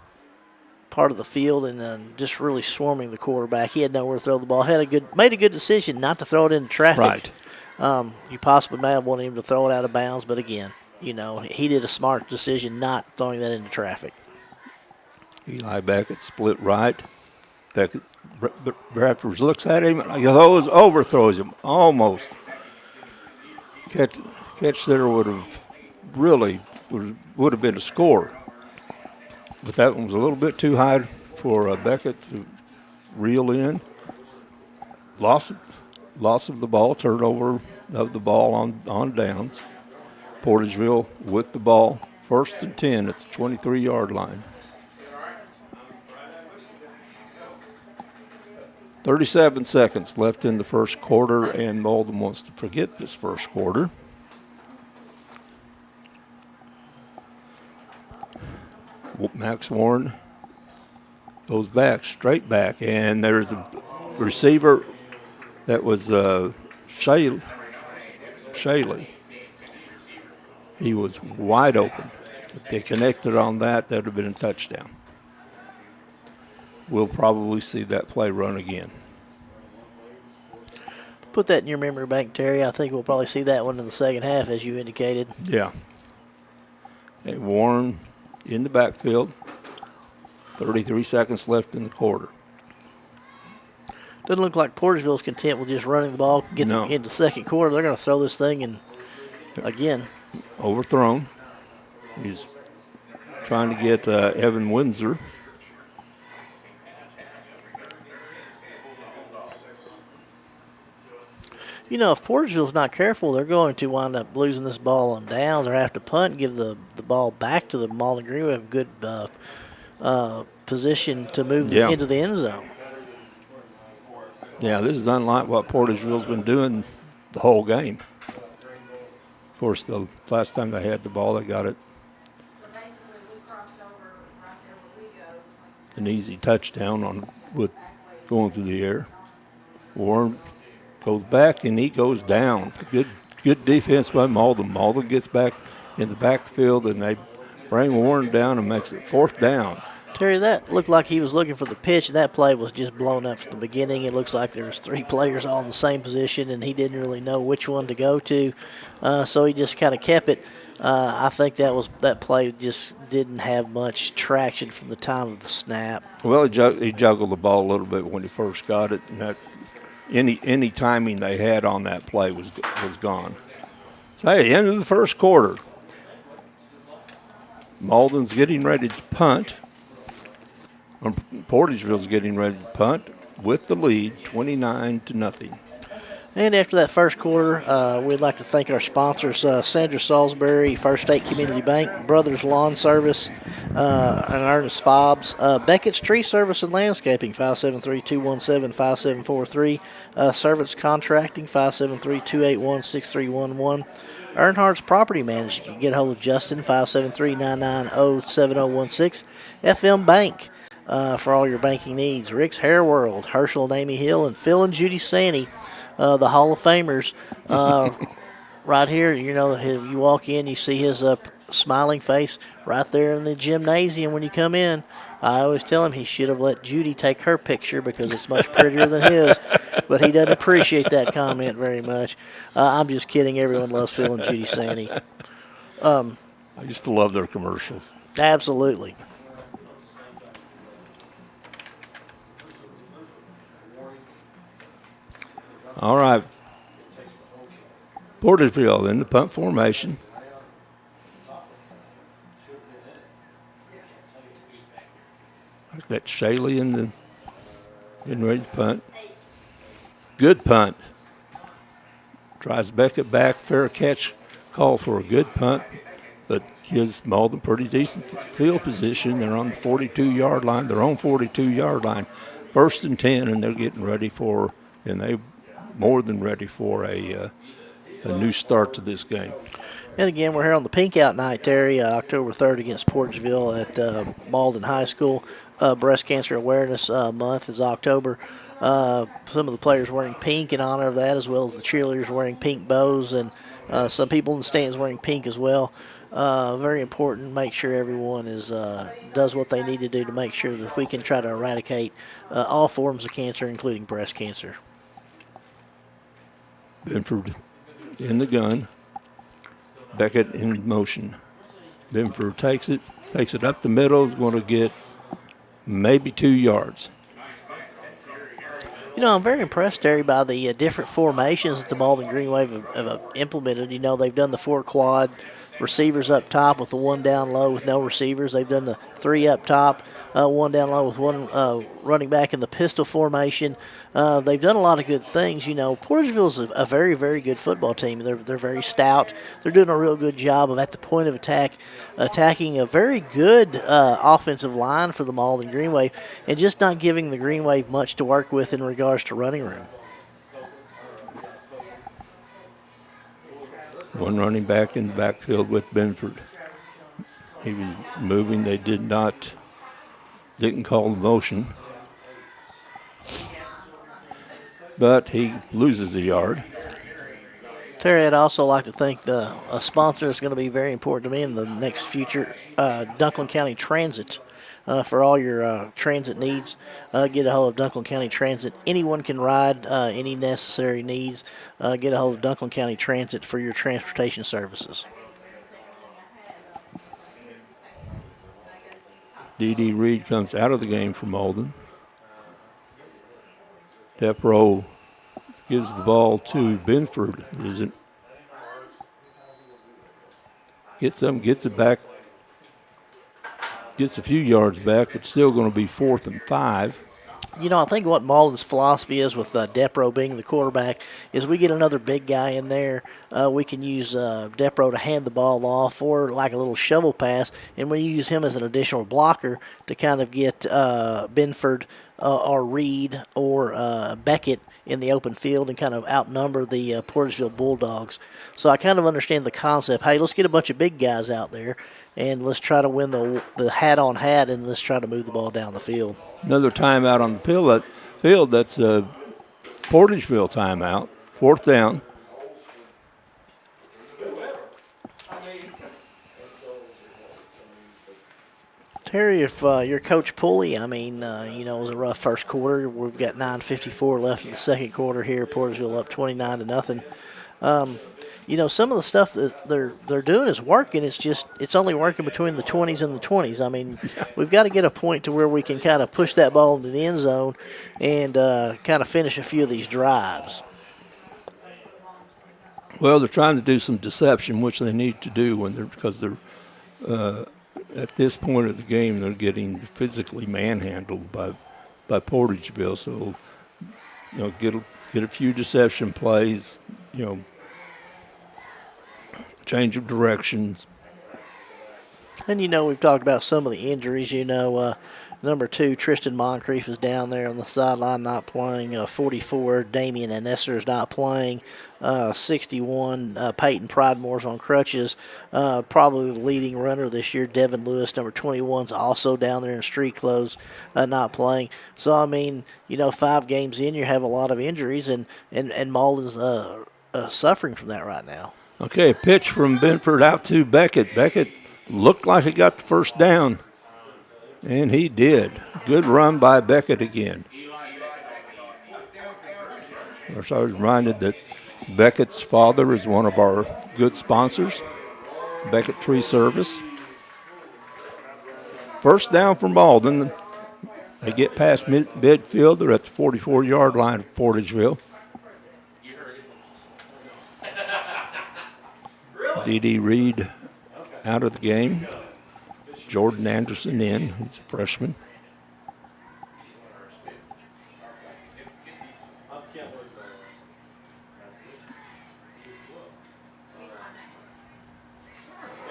of the field, and then just really swarming the quarterback. He had nowhere to throw the ball. Made a good decision not to throw it into traffic. Right. You possibly may have wanted him to throw it out of bounds, but again, he did a smart decision not throwing that into traffic. Eli Beckett split right. Beckett, Bradford looks at him and overthrows him almost. Catch there would have been a score. But that one was a little bit too high for Beckett to reel in. Loss of the ball, turnover of the ball on downs. Portageville with the ball, 1st and 10 at the 23-yard line. 37 seconds left in the first quarter, and Malden wants to forget this first quarter. Max Warren goes back, straight back, and there's a receiver that was Shaley. He was wide open. If they connected on that would have been a touchdown. We'll probably see that play run again. Put that in your memory bank, Terry. I think we'll probably see that one in the second half, as you indicated. Yeah. And Warren in the backfield. 33 seconds left in the quarter. Doesn't look like Portageville's content with just running the ball, into the second quarter. They're going to throw this thing in again. Overthrown. He's trying to get Evan Windsor. If Portageville's not careful, they're going to wind up losing this ball on downs or have to punt and give the ball back to the Malden Green. We have a good position to move into the end zone. Yeah, this is unlike what Portageville's been doing the whole game. Of course, the last time they had the ball, they got it an easy touchdown with going through the air. Warren goes back, and he goes down. Good defense by Malden. Malden gets back in the backfield, and they bring Warren down and makes it 4th down. Terry, that looked like he was looking for the pitch, and that play was just blown up from the beginning. It looks like there was 3 players all in the same position, and he didn't really know which one to go to, so he just kind of kept it. I think that play just didn't have much traction from the time of the snap. Well, he juggled the ball a little bit when he first got it, and that any timing they had on that play was gone. So, hey, end of the first quarter. Malden's getting ready to punt. Portageville's getting ready to punt with the lead, 29-0. And after that first quarter, we'd like to thank our sponsors, Sandra Salisbury, First State Community Bank, Brothers Lawn Service, and Ernest Fobbs, Beckett's Tree Service and Landscaping, 573-217-5743, Servants Contracting, 573-281-6311, Earnhardt's Property Management. You can get a hold of Justin, 573-990-7016, FM Bank, for all your banking needs, Rick's Hair World, Herschel and Amy Hill, and Phil and Judy Sandy, the Hall of Famers, right here. You know, you walk in, you see his smiling face right there in the gymnasium when you come in. I always tell him he should have let Judy take her picture because it's much prettier than his, but he doesn't appreciate that comment very much. I'm just kidding. Everyone loves Phil and Judy Sandy. I used to love their commercials. Absolutely. All right. Portageville in the punt formation. That's Shaley getting ready to punt. Good punt. Tries Beckett back. Fair catch call for a good punt, but gives Malden pretty decent field position. They're on the 42-yard line, their own 42-yard line. 1st and 10, and they're getting ready for, and they more than ready for a new start to this game. And again, we're here on the Pink Out Night, Terry, October 3rd against Portageville at Malden High School. Breast Cancer Awareness Month is October. Some of the players wearing pink in honor of that, as well as the cheerleaders wearing pink bows, and some people in the stands wearing pink as well. Very important. Make sure everyone does what they need to do to make sure that we can try to eradicate all forms of cancer, including breast cancer. Benford in the gun. Beckett in motion. Benford takes it up the middle. Is going to get maybe 2 yards. You know, I'm very impressed, Terry, by the different formations that the Malden Green Wave have implemented. You know, they've done the 4 quad receivers up top with the 1 down low with no receivers. They've done the 3 up top, 1 down low with 1 running back in the pistol formation. They've done a lot of good things. You know, Portageville's a very, very good football team. They're very stout. They're doing a real good job of, at the point of attack, attacking a very good offensive line for the Malden Green Wave and just not giving the Green Wave much to work with in regards to running room. 1 running back in the backfield with Benford. He was moving. They didn't call the motion. But he loses a yard. Terry, I'd also like to thank a sponsor that's going to be very important to me in the next future, Dunklin County Transit. For all your transit needs, get a hold of Dunklin County Transit. Anyone can ride, any necessary needs. Get a hold of Dunklin County Transit for your transportation services. D.D. Reed comes out of the game for Malden. Depro gives the ball to Benford. Gets it back. Gets a few yards back, but still going to be 4th and 5. You know, I think what Malden's philosophy is with Depro being the quarterback is we get another big guy in there. We can use Depro to hand the ball off or like a little shovel pass, and we use him as an additional blocker to kind of get Benford or Reed or Beckett in the open field and kind of outnumber the Portageville Bulldogs. So I kind of understand the concept. Hey, let's get a bunch of big guys out there, and let's try to win the hat-on-hat, and let's try to move the ball down the field. Another timeout on the field. That's a Portageville timeout. 4th down. Terry, if you're Coach Pulley, I mean, it was a rough first quarter. We've got 9:54 left in the second quarter here. Portageville up 29-0. Some of the stuff that they're doing is working. It's only working between the 20s and the 20s. I mean, we've got to get a point to where we can kind of push that ball into the end zone and kind of finish a few of these drives. Well, they're trying to do some deception, which they need to do because they're at this point of the game they're getting physically manhandled by Portageville. So get a few deception plays. Change of directions. And we've talked about some of the injuries. Number 2, Tristan Moncrief is down there on the sideline not playing. 44, Damian Anesser is not playing. 61, Peyton Pridemore's on crutches. Probably the leading runner this year, Devin Lewis, number 21, is also down there in street clothes, not playing. So, 5 games in, you have a lot of injuries, and Malden's suffering from that right now. Okay, pitch from Benford out to Beckett. Beckett looked like he got the first down, and he did. Good run by Beckett again. I was reminded that Beckett's father is one of our good sponsors, Beckett Tree Service. First down for Malden. They get past midfield. They're at the 44-yard line of Portageville. D.D. Reed out of the game. Jordan Anderson in. He's a freshman.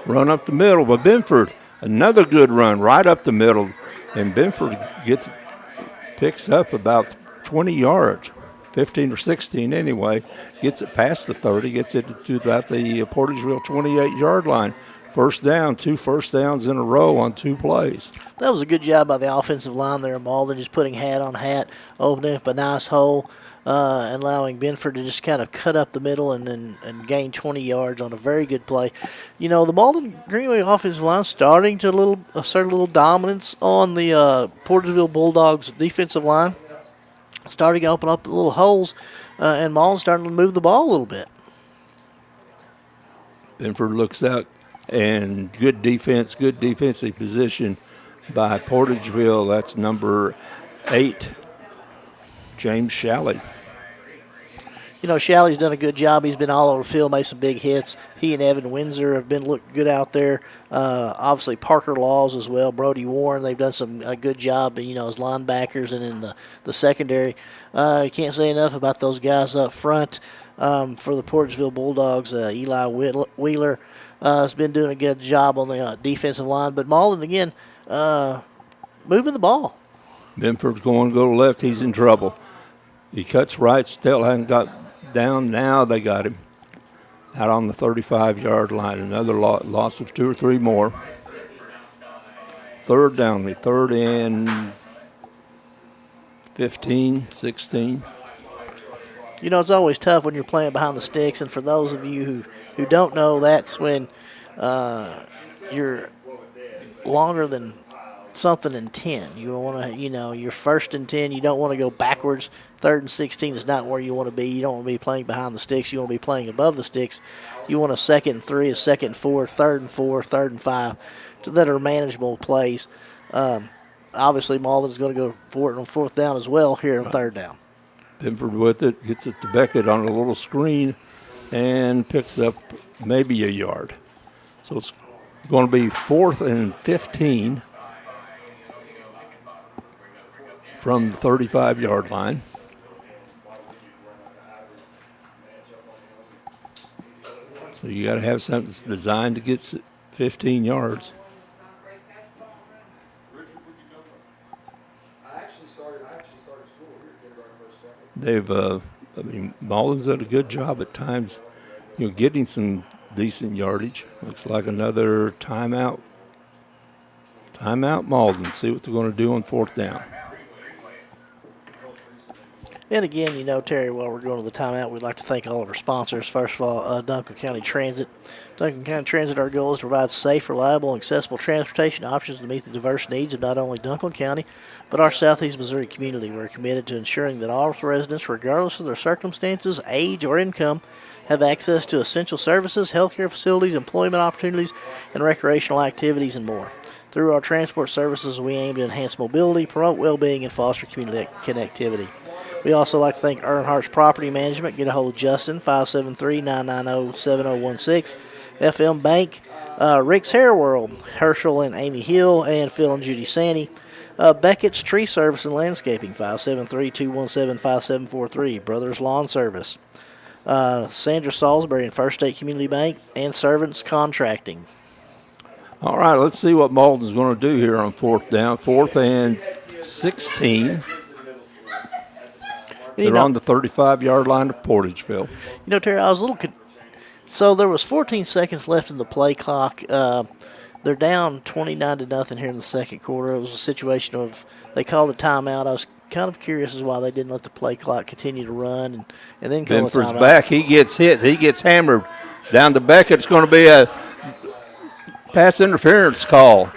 Run up the middle by Benford. Another good run right up the middle. And Benford picks up about 20 yards. 15 or 16 anyway, gets it past the 30, gets it to about the Portageville 28-yard line. First down, 2 first downs in a row on 2 plays. That was a good job by the offensive line there, Malden, just putting hat on hat, opening up a nice hole, and allowing Benford to just kind of cut up the middle and gain 20 yards on a very good play. The Malden Greenway offensive line starting to assert a little dominance on the Portageville Bulldogs defensive line. Starting to open up little holes, and Malden's starting to move the ball a little bit. Benford looks out, and good defense, good defensive position by Portageville. That's number 8, James Shalley. Shalley's done a good job. He's been all over the field, made some big hits. He and Evan Windsor have looked good out there. Obviously, Parker Laws as well, Brody Warren. They've done a good job, as linebackers and in the secondary. You can't say enough about those guys up front for the Portageville Bulldogs. Eli Wheeler has been doing a good job on the defensive line. But Malden, again, moving the ball. Benford's going to go left. He's in trouble. He cuts right, still hasn't got down. Now they got him out on the 35-yard line. Another loss of 2 or 3 more. Third down, 3rd and 15, 16. It's always tough when you're playing behind the sticks, and for those of you who don't know, that's when you're longer than something in 10. You want to, you're 1st and 10. You don't want to go backwards. 3rd and 16 is not where you want to be. You don't want to be playing behind the sticks. You want to be playing above the sticks. You want a 2nd and 3, a 2nd and 4, 3rd and 4, 3rd and 5 that are manageable plays. Obviously, Malden's going to go for it on 4th down as well here on 3rd down. Benford with it, gets it to Beckett on a little screen and picks up maybe a yard. So it's going to be 4th and 15 from the 35-yard line. So you got to have something that's designed to get 15 yards. They've, Malden's done a good job at times, getting some decent yardage. Looks like another timeout. Timeout Malden. See what they're going to do on 4th down. And again, you know, Terry, while we're going to the timeout, we'd like to thank all of our sponsors. First of all, Duncan County Transit. Duncan County Transit, our goal is to provide safe, reliable, and accessible transportation options to meet the diverse needs of not only Duncan County, but our Southeast Missouri community. We're committed to ensuring that all residents, regardless of their circumstances, age, or income, have access to essential services, healthcare facilities, employment opportunities, and recreational activities, and more. Through our transport services, we aim to enhance mobility, promote well-being, and foster community connectivity. We also like to thank Earnhardt's Property Management. Get a hold of Justin, 573-990-7016. FM Bank, Rick's Hair World, Herschel and Amy Hill, and Phil and Judy Sandy. Beckett's Tree Service and Landscaping, 573-217-5743. Brothers Lawn Service. Sandra Salisbury and First State Community Bank, and Servants Contracting. All right, let's see what Malden's going to do here on fourth down. 4th and 16. They're on the 35-yard line of Portageville. You know, Terry, I was a little so there was 14 seconds left in the play clock. They're down 29-0 here in the second quarter. It was a situation of they called a timeout. I was kind of curious as why they didn't let the play clock continue to run and then call a Benford's timeout. back. He gets hit. He gets hammered. Down to Beckett. It's going to be a pass interference call.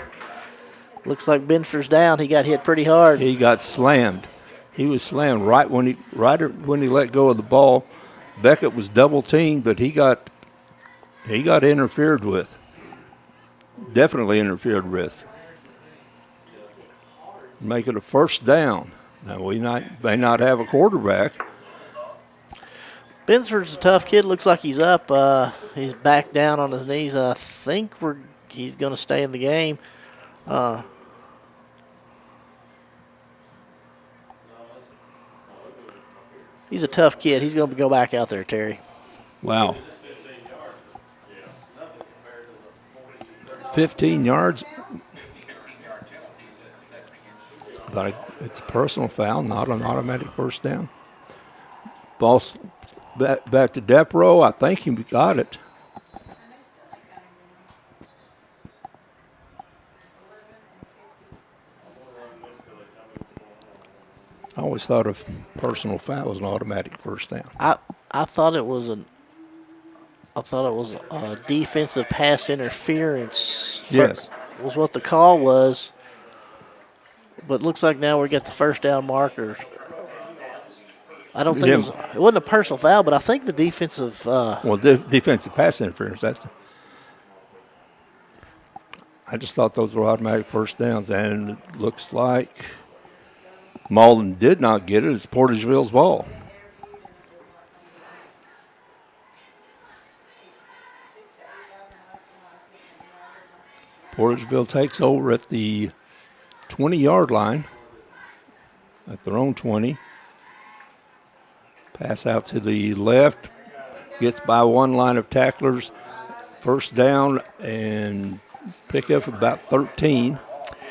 Looks like Benford's down. He got hit pretty hard. He got slammed. He was slammed right when he let go of the ball. Beckett was double teamed, but he got interfered with. Definitely interfered with. Make it a first down. Now we may not have a quarterback. Benford's a tough kid. Looks like he's up. He's back down on his knees. I think he's going to stay in the game. He's a tough kid. He's going to go back out there, Terry. Wow. 15 yards. But it's a personal foul, not an automatic first down. Ball back to Depro. I think he got it. I always thought a personal foul was an automatic first down. I thought it was a defensive pass interference. Yes, was what the call was. But it looks like now we got the first down marker. I don't think it wasn't a personal foul, but I think the defensive. Defensive pass interference. I just thought those were automatic first downs, and it looks like Malden did not get it. It's Portageville's ball. Portageville takes over at the 20-yard line, at their own 20. Pass out to the left, gets by one line of tacklers. First down and pick up about 13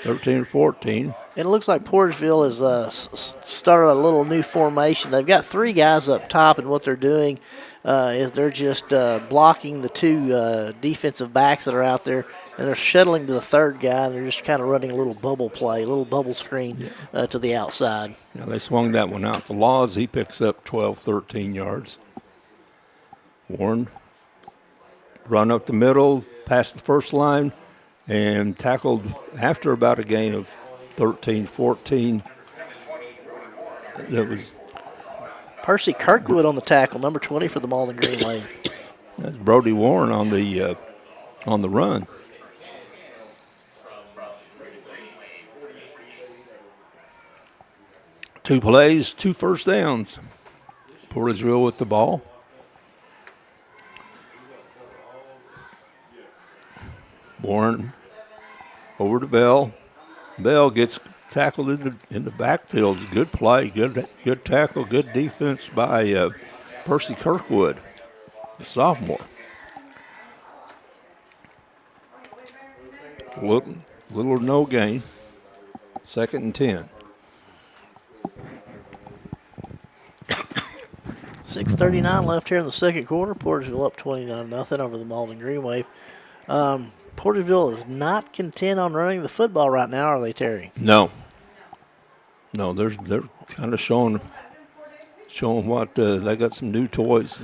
or 14. And it looks like Portageville has started a little new formation. They've got three guys up top, and what they're doing is they're just blocking the two defensive backs that are out there, and they're shuttling to the third guy, and they're just kind of running a little bubble play, a little bubble screen to the outside. Yeah, they swung that one out. The Laws, he picks up 12, 13 yards. Warren, run up the middle, past the first line, and tackled after about a gain of 13, 14. That was Percy Kirkwood on the tackle, number 20 for the Malden Green Wave. That's Brody Warren on the run. Two plays, 2 first downs. Portageville with the ball. Warren over to Bell. Bell gets tackled in the backfield. Good play, good tackle, good defense by Percy Kirkwood, the sophomore. Little or no gain. 2nd and 10. 6:39 left here in the second quarter. Portageville up 29-0 over the Malden Green Wave. Portageville is not content on running the football right now, are they, Terry? No, they're kind of showing showing what they got some new toys.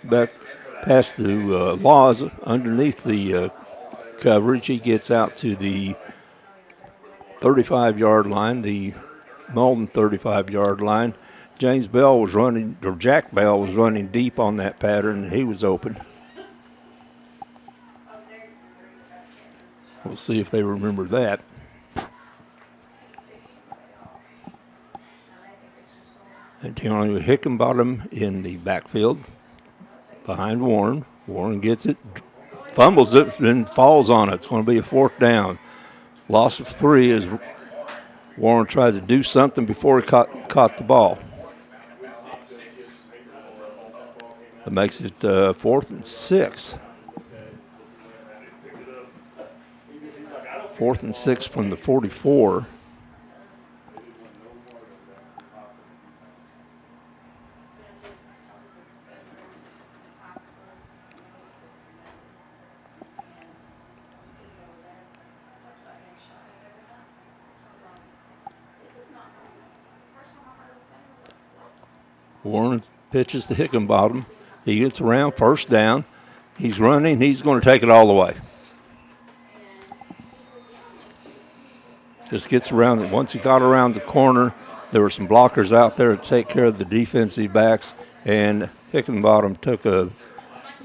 Back past the Laws underneath the coverage. He gets out to the 35-yard line, the Malden 35-yard line. James Bell was running, or Jack Bell was running deep on that pattern, and he was open. We'll see if they remember that. And Tiana Hickenbottom in the backfield behind Warren. Warren gets it, fumbles it, and falls on it. It's going to be a 4th down. Loss of 3 as Warren tried to do something before he caught the ball. That makes it 4th and 6. 4th and 6 from the 44. Warren pitches to Hickenbottom. He gets around, 1st down. He's running. He's going to take it all the way. Just gets around it. Once he got around the corner, there were some blockers out there to take care of the defensive backs, and Hickenbottom took a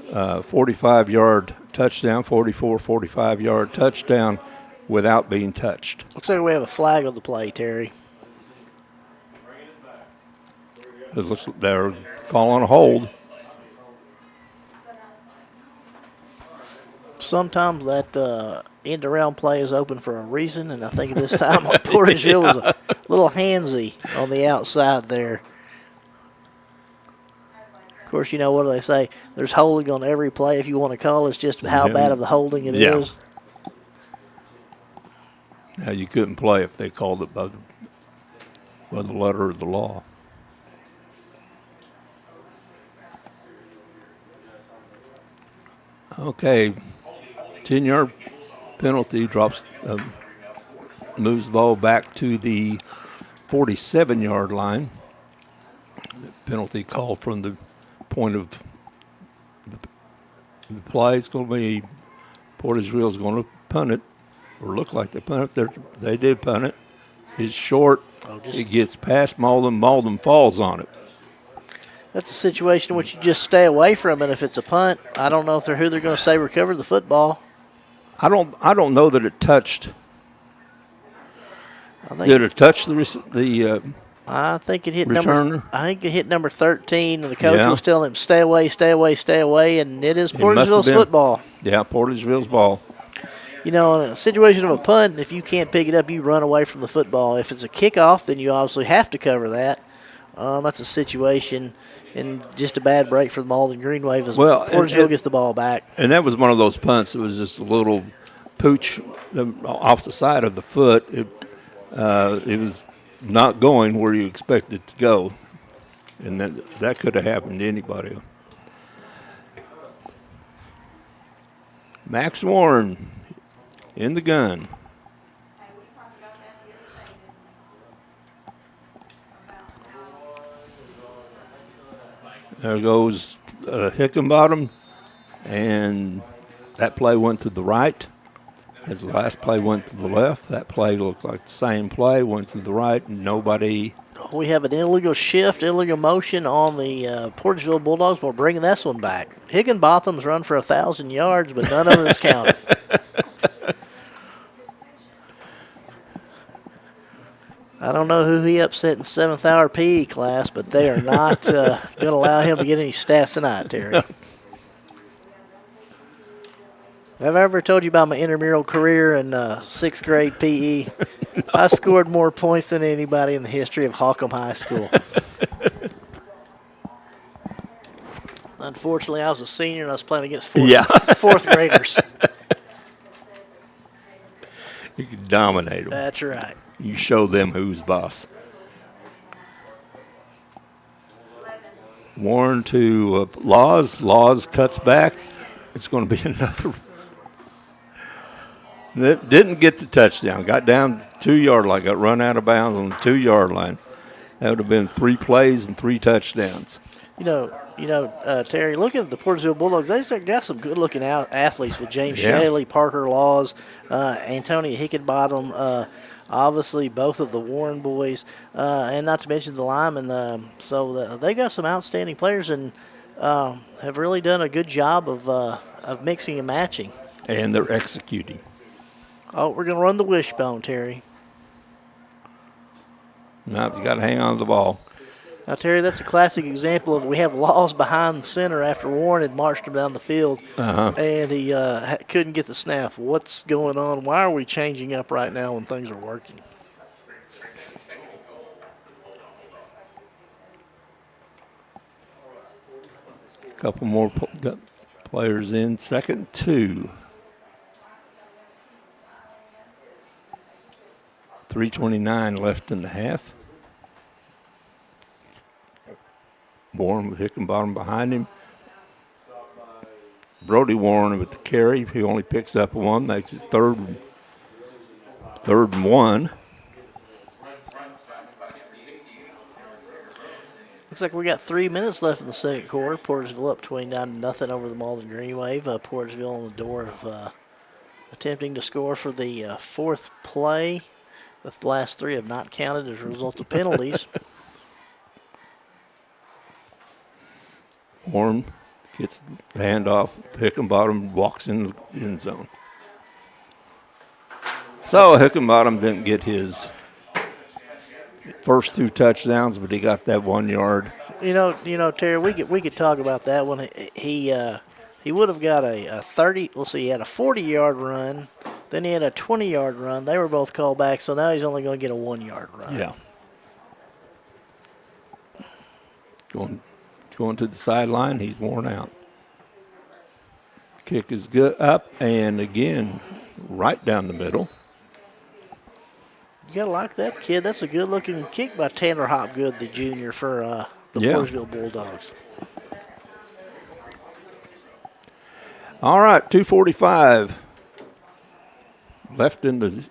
45-yard touchdown, 45-yard touchdown without being touched. Looks like we have a flag on the play, Terry. It looks like they're calling a hold. Sometimes that end around play is open for a reason, and I think this time Portageville was a little handsy on the outside there. Of course, you know, what do they say? There's holding on every play if you want to call it. It's just how bad of the holding it is. Now, you couldn't play if they called it by the letter of the law. Okay, 10-yard penalty, moves the ball back to the 47-yard line. Penalty called from the point of the play. It's going to be Portageville's going to punt it, or look like they punt it. They did punt it. It's short. It gets past Malden. Malden falls on it. That's a situation in which you just stay away from it if it's a punt. I don't know who they're going to say recovered the football. I don't know that it touched. Did it touch the I think it hit returner? I think it hit number 13, and the coach was telling him, stay away, stay away, stay away, and it is Portageville's football. Yeah, Portageville's ball. You know, in a situation of a punt, if you can't pick it up, you run away from the football. If it's a kickoff, then you obviously have to cover that. That's a situation and just a bad break for the Malden Green Wave as Portageville gets the ball back. And that was one of those punts that was just a little pooch off the side of the foot. It was not going where you expect it to go. And that could have happened to anybody. Max Warren in the gun. There goes Hickenbottom, and that play went to the right. As the last play went to the left, that play looked like the same play, went to the right, and nobody. We have an illegal shift, illegal motion on the Portageville Bulldogs. We're bringing this one back. Higginbotham's run for 1,000 yards, but none of it is counted. I don't know who he upset in 7th hour PE class, but they are not going to allow him to get any stats tonight, Terry. Have I ever told you about my intramural career in 6th grade PE? I scored more points than anybody in the history of Holcomb High School. Unfortunately, I was a senior and I was playing against fourth graders. You could dominate them. That's right. You show them who's boss. Warren to Laws. Laws cuts back. It's going to be another Didn't get the touchdown. Got down 2 yard line. Got run out of bounds on the 2 yard line. That would have been 3 plays and 3 touchdowns. Terry, looking at the Portageville Bulldogs, they got some good-looking athletes with James Yeah. Shaley, Parker Laws, Antonio Hickenbottom, obviously both of the Warren boys, and not to mention the linemen. So they got some outstanding players and have really done a good job of mixing and matching. And they're executing. Oh, we're going to run the wishbone, Terry. No, you got to hang on to the ball. Now, Terry, that's a classic example of we have Laws behind the center after Warren had marched him down the field, and he couldn't get the snap. What's going on? Why are we changing up right now when things are working? A couple more players in. 2nd and 2. 3:29 left in the half. Warren with Hickenbottom behind him. Brody Warren with the carry. He only picks up 1, makes it third and 1. Looks like we got 3 minutes left in the second quarter. Portageville up 29-0 over the Malde Green Wave. Portageville on the door of attempting to score for the 4th play. The last 3 have not counted as a result of penalties. Warren gets the handoff. Hickenbottom walks in the end zone. So Hickenbottom didn't get his first 2 touchdowns, but he got that 1 yard. You know, Terry, we could talk about that one. He would have got a 30. Let's see, he had a 40-yard run. Then he had a 20-yard run. They were both called back, so now he's only going to get a 1-yard run. Yeah. Going to the sideline, he's worn out. Kick is good up, and again, right down the middle. You got to like that kid. That's a good-looking kick by Tanner Hopgood, the junior, for the Portageville Bulldogs. All right, 2:45 left in the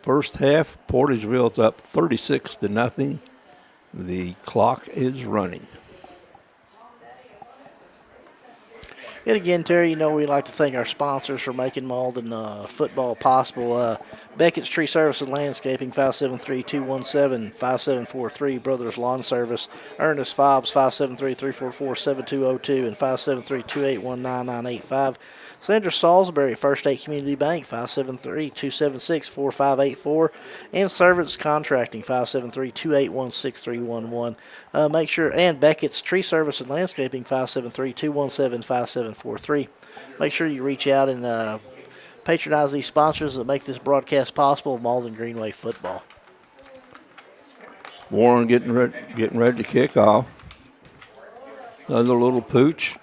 first half. Portageville's up 36-0. The clock is running. And again, Terry, we like to thank our sponsors for making Malden football possible. Beckett's Tree Service and Landscaping, 573-217-5743. Brothers Lawn Service, Ernest Fobbs, 573-344-7202 and 573-281-9985. Sandra Salisbury, First State Community Bank, 573-276-4584. And Servants Contracting, 573-281-6311. Make sure, and Beckett's Tree Service and Landscaping, 573-217-5743. Make sure you reach out and patronize these sponsors that make this broadcast possible of Malden Greenway football. Warren getting ready to kick off. Another little pooch.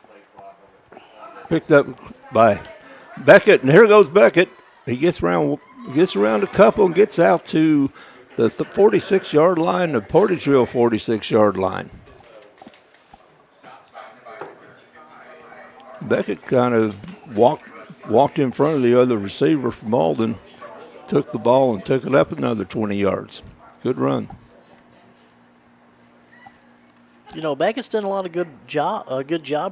Picked up by Beckett, and here goes Beckett. He gets around a couple and gets out to the 46-yard line, the Portageville 46-yard line. Beckett kind of walked in front of the other receiver from Malden, took the ball and took it up another 20 yards. Good run. Beckett's done a good job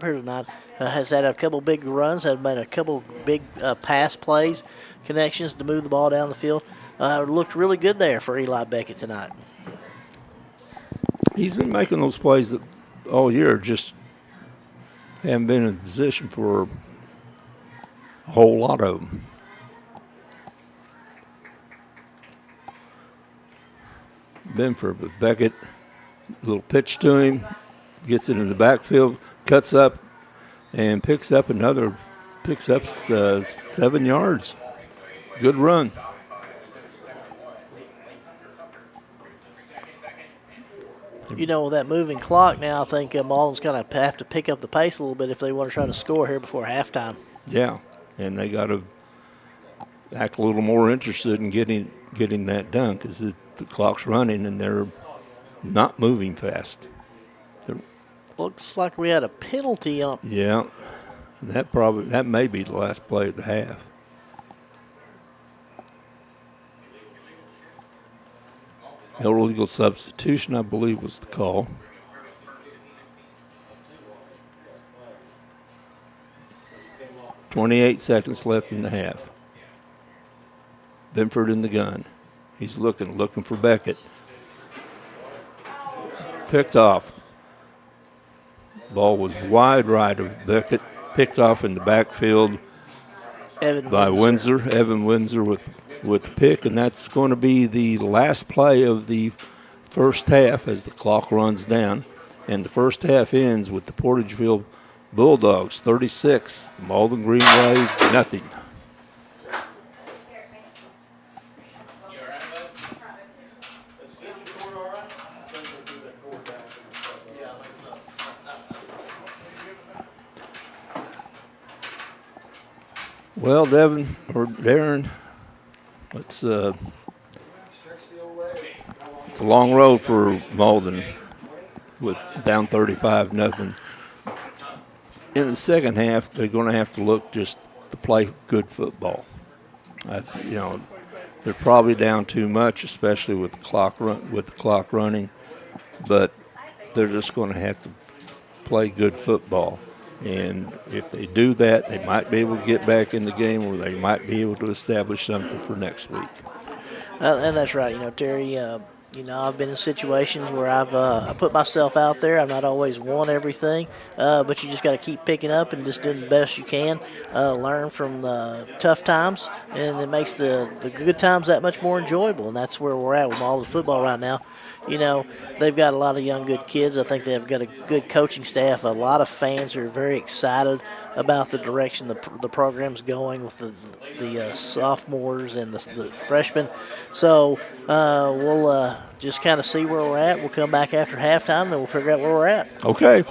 here tonight. Has had a couple big runs, has made a couple big pass plays, connections to move the ball down the field. Looked really good there for Eli Beckett tonight. He's been making those plays all year, just haven't been in position for a whole lot of them. Benford with Beckett. Little pitch to him, gets it in the backfield, cuts up, and picks up 7 yards. Good run. With that moving clock now, I think Malden's going to have to pick up the pace a little bit if they want to try to score here before halftime. Yeah, and they got to act a little more interested in getting that done because the clock's running and they're not moving fast. Looks like we had a penalty on. Yeah, that may be the last play of the half. Illegal substitution, I believe, was the call. .28 seconds left in the half. Benford in the gun. He's looking for Beckett. Picked off. Ball was wide right of Beckett. Picked off in the backfield by Windsor. Evan Windsor with the pick, and that's going to be the last play of the first half as the clock runs down. And the first half ends with the Portageville Bulldogs 36, Malden Green Wave nothing. Well, Devin or Darren, it's a long road for Malden with down 35-0. In the second half, they're going to have to look just to play good football. They're probably down too much, especially with the clock running. But they're just going to have to play good football. And if they do that, they might be able to get back in the game, or they might be able to establish something for next week. And that's right. Terry, I've been in situations where I put myself out there. I've not always won everything, but you just got to keep picking up and just doing the best you can. Learn from the tough times, and it makes the good times that much more enjoyable. And that's where we're at with all the football right now. They've got a lot of young, good kids. I think they've got a good coaching staff. A lot of fans are very excited about the direction the program's going with the sophomores and the freshmen. So we'll just kind of see where we're at. We'll come back after halftime, then we'll figure out where we're at. Okay.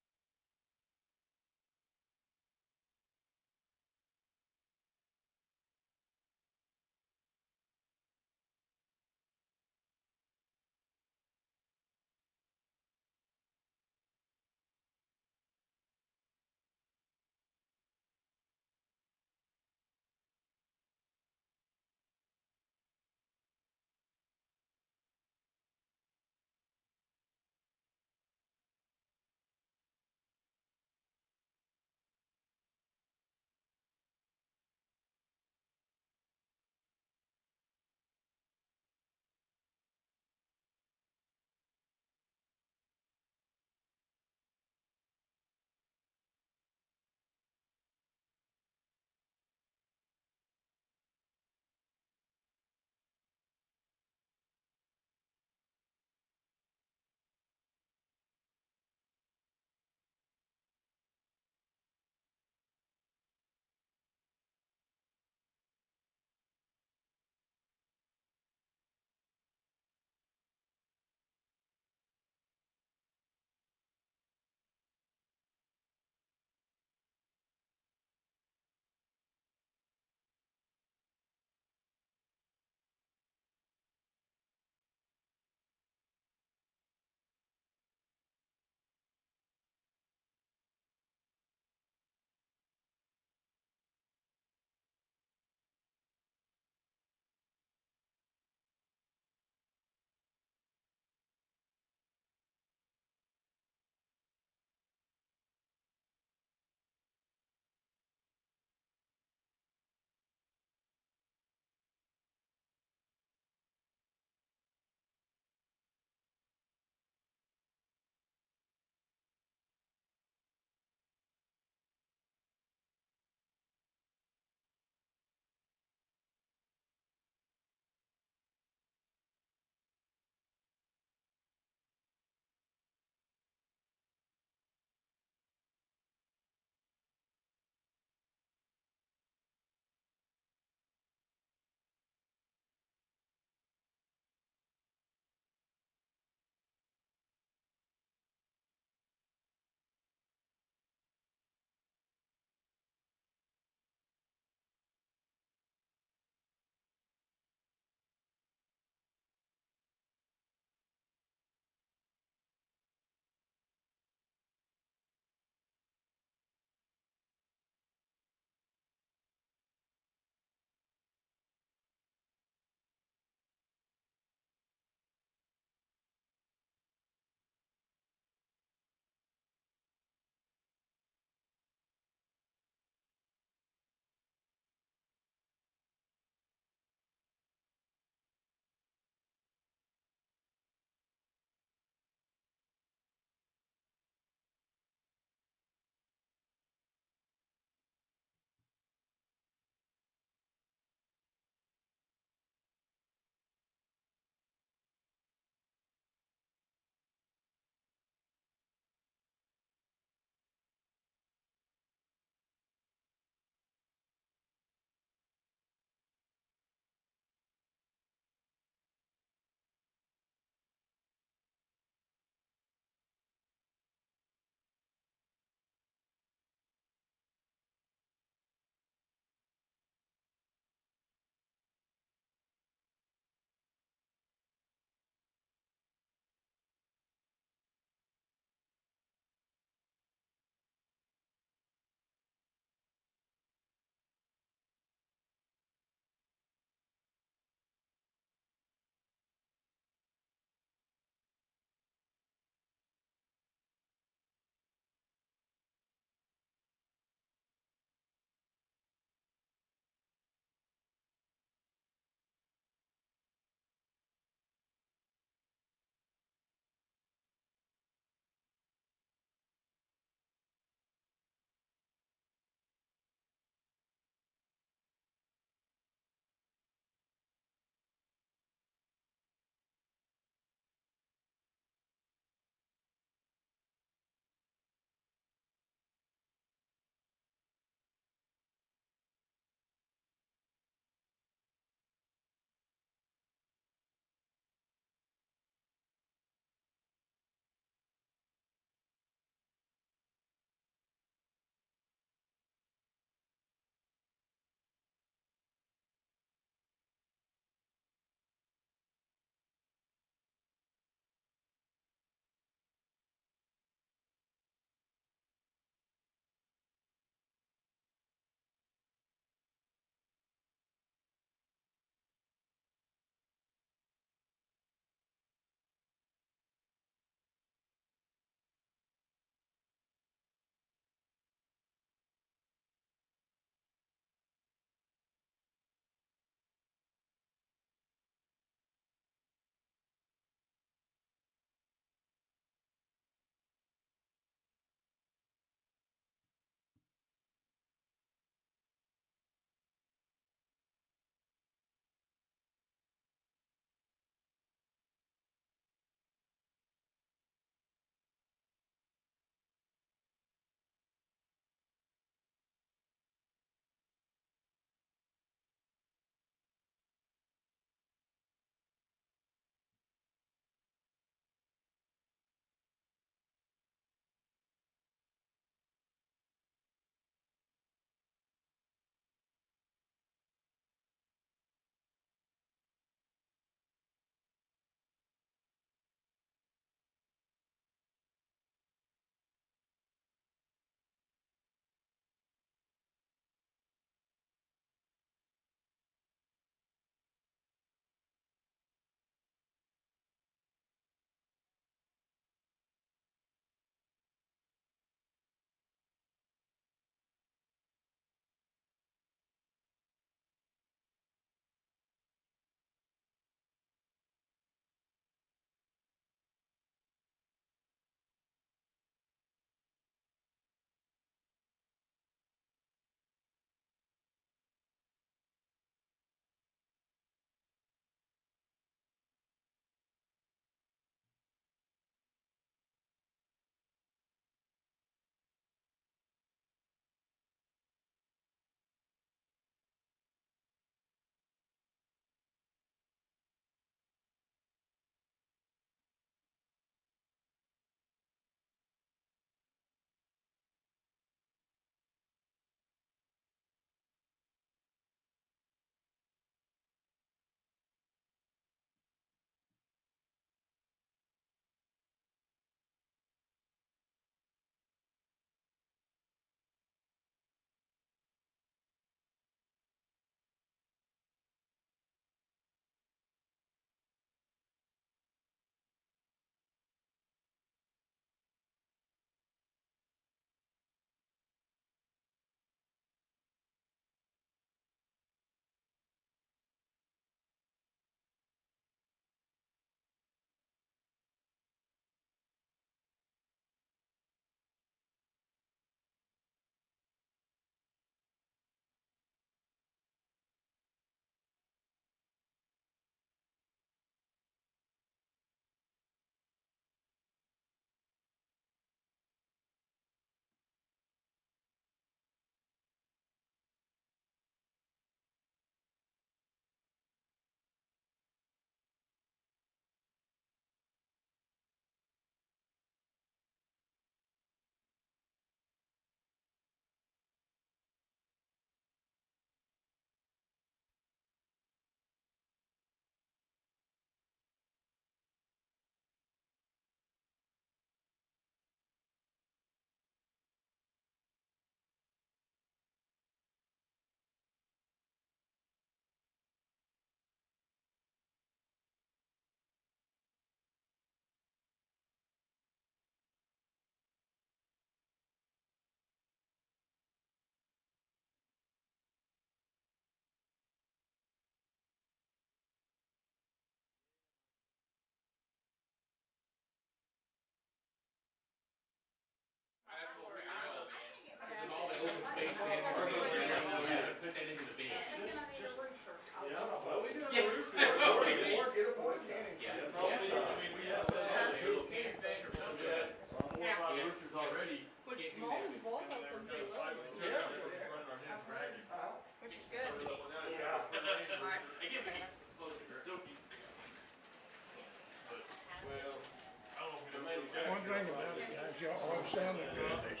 One thing about it, guys, y'all are sounding good this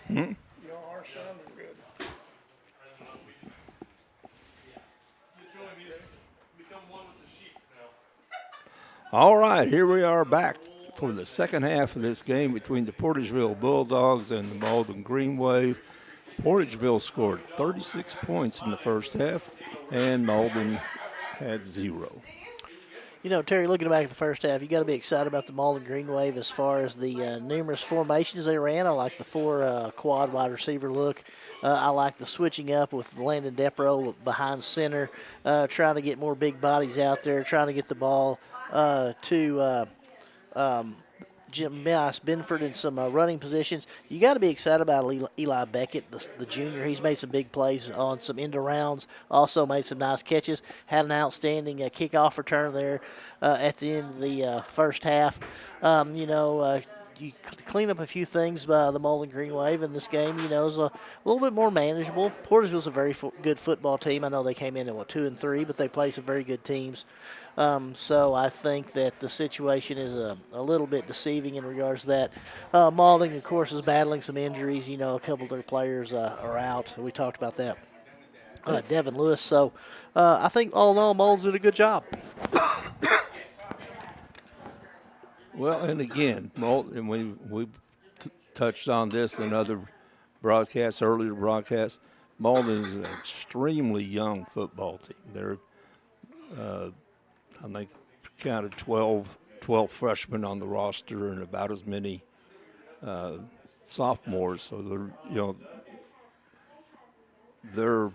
year. Y'all are sounding good. All right, here we are back for the second half of this game between the Portageville Bulldogs and the Malden Green Wave. Portageville scored 36 points in the first half, and Malden had 0. You know, Terry, looking back at the first half, you got to be excited about the Malden Green Wave as far as the numerous formations they ran. I like the 4 quad wide receiver look. I like the switching up with Landon Depro behind center, trying to get more big bodies out there, trying to get the ball to Jim Benford in some running positions. You got to be excited about Eli Beckett, the junior. He's made some big plays on some end rounds, also made some nice catches, had an outstanding kickoff return there at the end of the first half. You clean up a few things by the Malden Green Wave in this game, is a little bit more manageable. Portageville's a very good football team. I know they came in at 2-3, but they play some very good teams. So I think that the situation is a little bit deceiving in regards to that. Malden, of course, is battling some injuries. A couple of their players are out. We talked about that. Devin Lewis. So I think all in all, Malden did a good job. Well, and again, Malden, we touched on this in other earlier broadcasts. Malden is an extremely young football team. They're I think counted 12 freshmen on the roster and about as many sophomores. So they're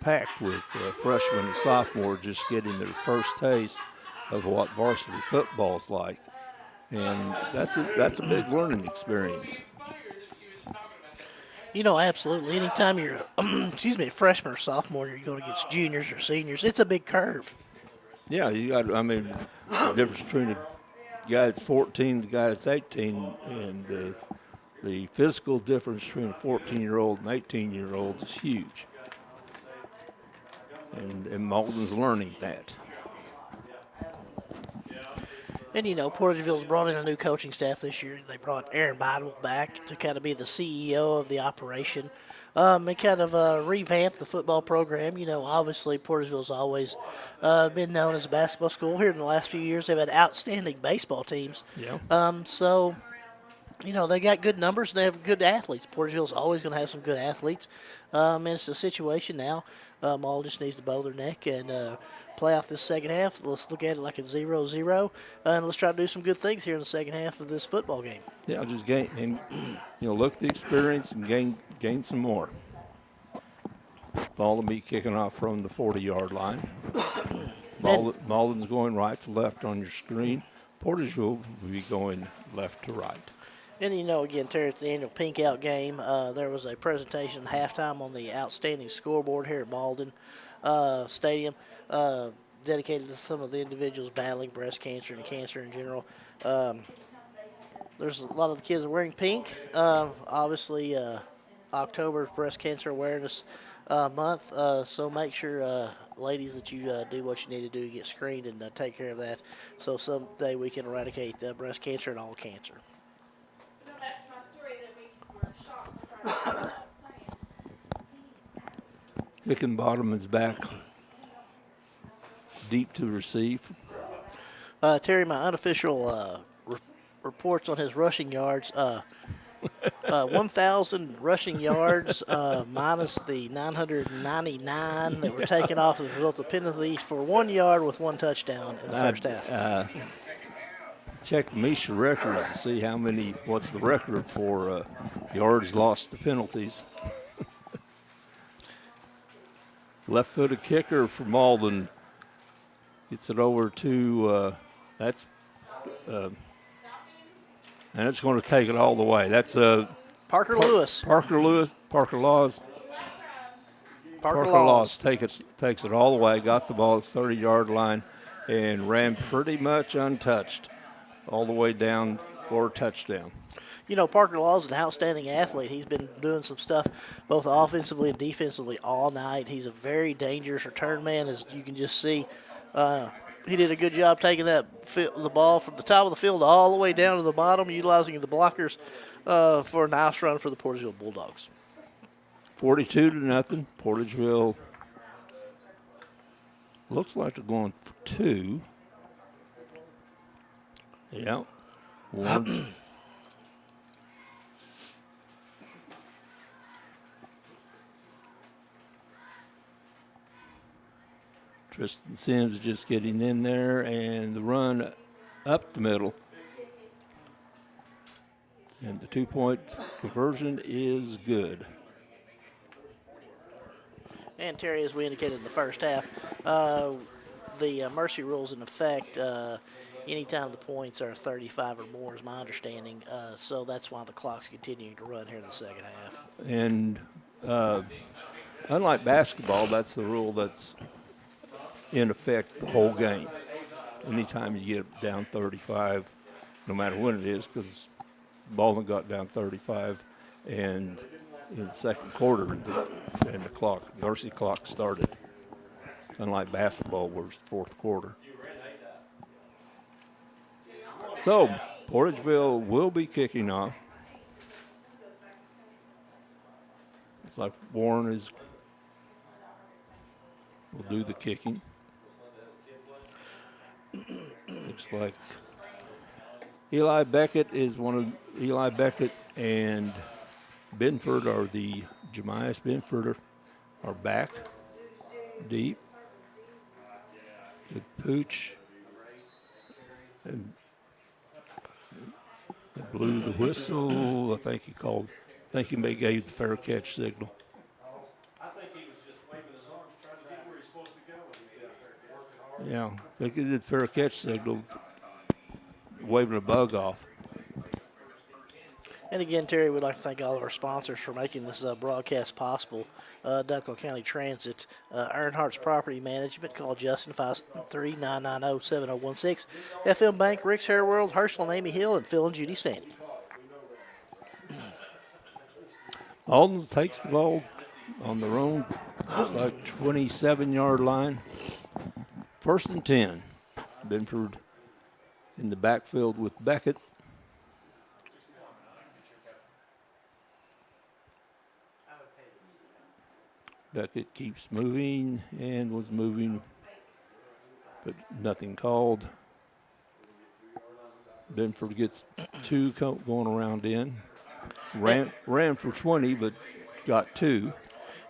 packed with freshmen and sophomores just getting their first taste of what varsity football's like, and that's a big learning experience. Absolutely. Anytime you're, a freshman or sophomore, you're going against juniors or seniors. It's a big curve. Yeah, the difference between a guy that's 14 and the guy that's 18, and the physical difference between a 14-year-old and 18-year-old is huge. And Malden's learning that. And, Portageville's brought in a new coaching staff this year. They brought Aaron Bidwell back to kind of be the CEO of the operation. They kind of revamped the football program. Obviously Portageville's always been known as a basketball school. Here in the last few years, they've had outstanding baseball teams. Yeah. So, they got good numbers. They have good athletes. Portageville's always going to have some good athletes. And it's a situation now. Malden just needs to bow their neck and play off this second half. Let's look at it like it's 0-0, and let's try to do some good things here in the second half of this football game. Yeah, just gain and look at the experience and gain some more. Ball will be kicking off from the 40-yard line. Malden's going right to left on your screen. Portageville will be going left to right. And, again, Terry, it's the annual Pink Out game. There was a presentation at halftime on the outstanding scoreboard here at Malden Stadium, dedicated to some of the individuals battling breast cancer and cancer in general. There's a lot of the kids are wearing pink. Obviously, October is Breast Cancer Awareness Month, so make sure, ladies, that you do what you need to do to get screened and take care of that, so someday we can eradicate breast cancer and all cancer. Hickenbottom is back deep to receive. Terry, my unofficial reports on his rushing yards, 1,000 rushing yards minus the 999 that were taken off as a result of penalties for 1 yard with 1 touchdown in the first half. Check Misha records to see what's the record for yards lost to penalties. Left-footed kicker for Malden gets it over to and it's going to take it all the way. That's Parker Lewis. Parker Laws. Parker Laws Laws. takes it all the way, got the ball at the 30-yard line, and ran pretty much untouched all the way down for a touchdown. You know, Parker Laws is an outstanding athlete. He's been doing some stuff both offensively and defensively all night. He's a very dangerous return man, as you can just see. He did a good job taking the ball from the top of the field all the way down to the bottom, utilizing the blockers for a nice run for the Portageville Bulldogs. 42-0. Portageville looks like they're going for 2. Yeah. 1. Tristan Sims just getting in there, and the run up the middle. And the 2-point conversion is good. And Terry, as we indicated in the first half, the mercy rule's in effect anytime the points are 35 or more, is my understanding. So that's why the clock's continuing to run here in the second half. And unlike basketball, that's the rule that's in effect the whole game. Anytime you get down 35, no matter when it is, because Malden got down 35, and in the second quarter, and the Varsity clock started. Unlike basketball, where it's the fourth quarter. So, Portageville will be kicking off. Looks like Warren will do the kicking. Looks like Eli Beckett and Benford Jemias Benford are back deep. With Pooch and blew the whistle. I think he may gave the fair catch signal. I think he was just waving his arms trying to get where he's supposed to go. And he Yeah, I think he did the fair catch signal, waving a bug off. And again, Terry, we'd like to thank all of our sponsors for making this broadcast possible. Duncan County Transit, Earnhardt's Property Management, call Justin 539907016, FM Bank, Rick's Hair World, Herschel and Amy Hill, and Phil and Judy Sandy. Alden takes the ball on their own, it's like 27-yard line. 1st and 10. Benford in the backfield with Beckett. Beckett keeps moving and was moving, but nothing called. Benford gets 2 going around in. Ran for 20, but got 2.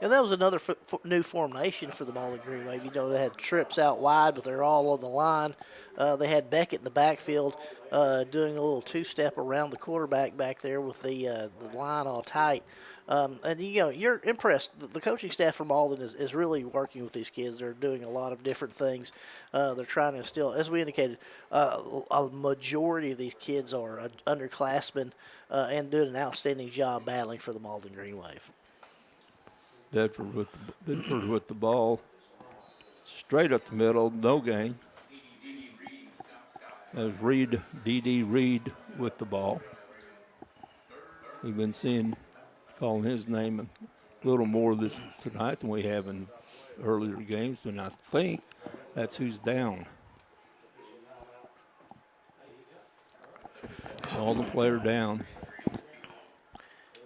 And that was another new formation for the Malde Green Wave. You know, they had trips out wide, but they're all on the line. They had Beckett in the backfield doing a little 2-step around the quarterback back there with the line all tight. And, you know, you're impressed. The coaching staff from Malden is really working with these kids. They're doing a lot of different things. They're trying to instill, as we indicated, a majority of these kids are underclassmen and doing an outstanding job battling for the Malden Green Wave. Bedford with the ball, straight up the middle, no gain. As D.D. Reed with the ball. We've been calling his name a little more tonight than we have in earlier games, and I think that's who's down. All the player down.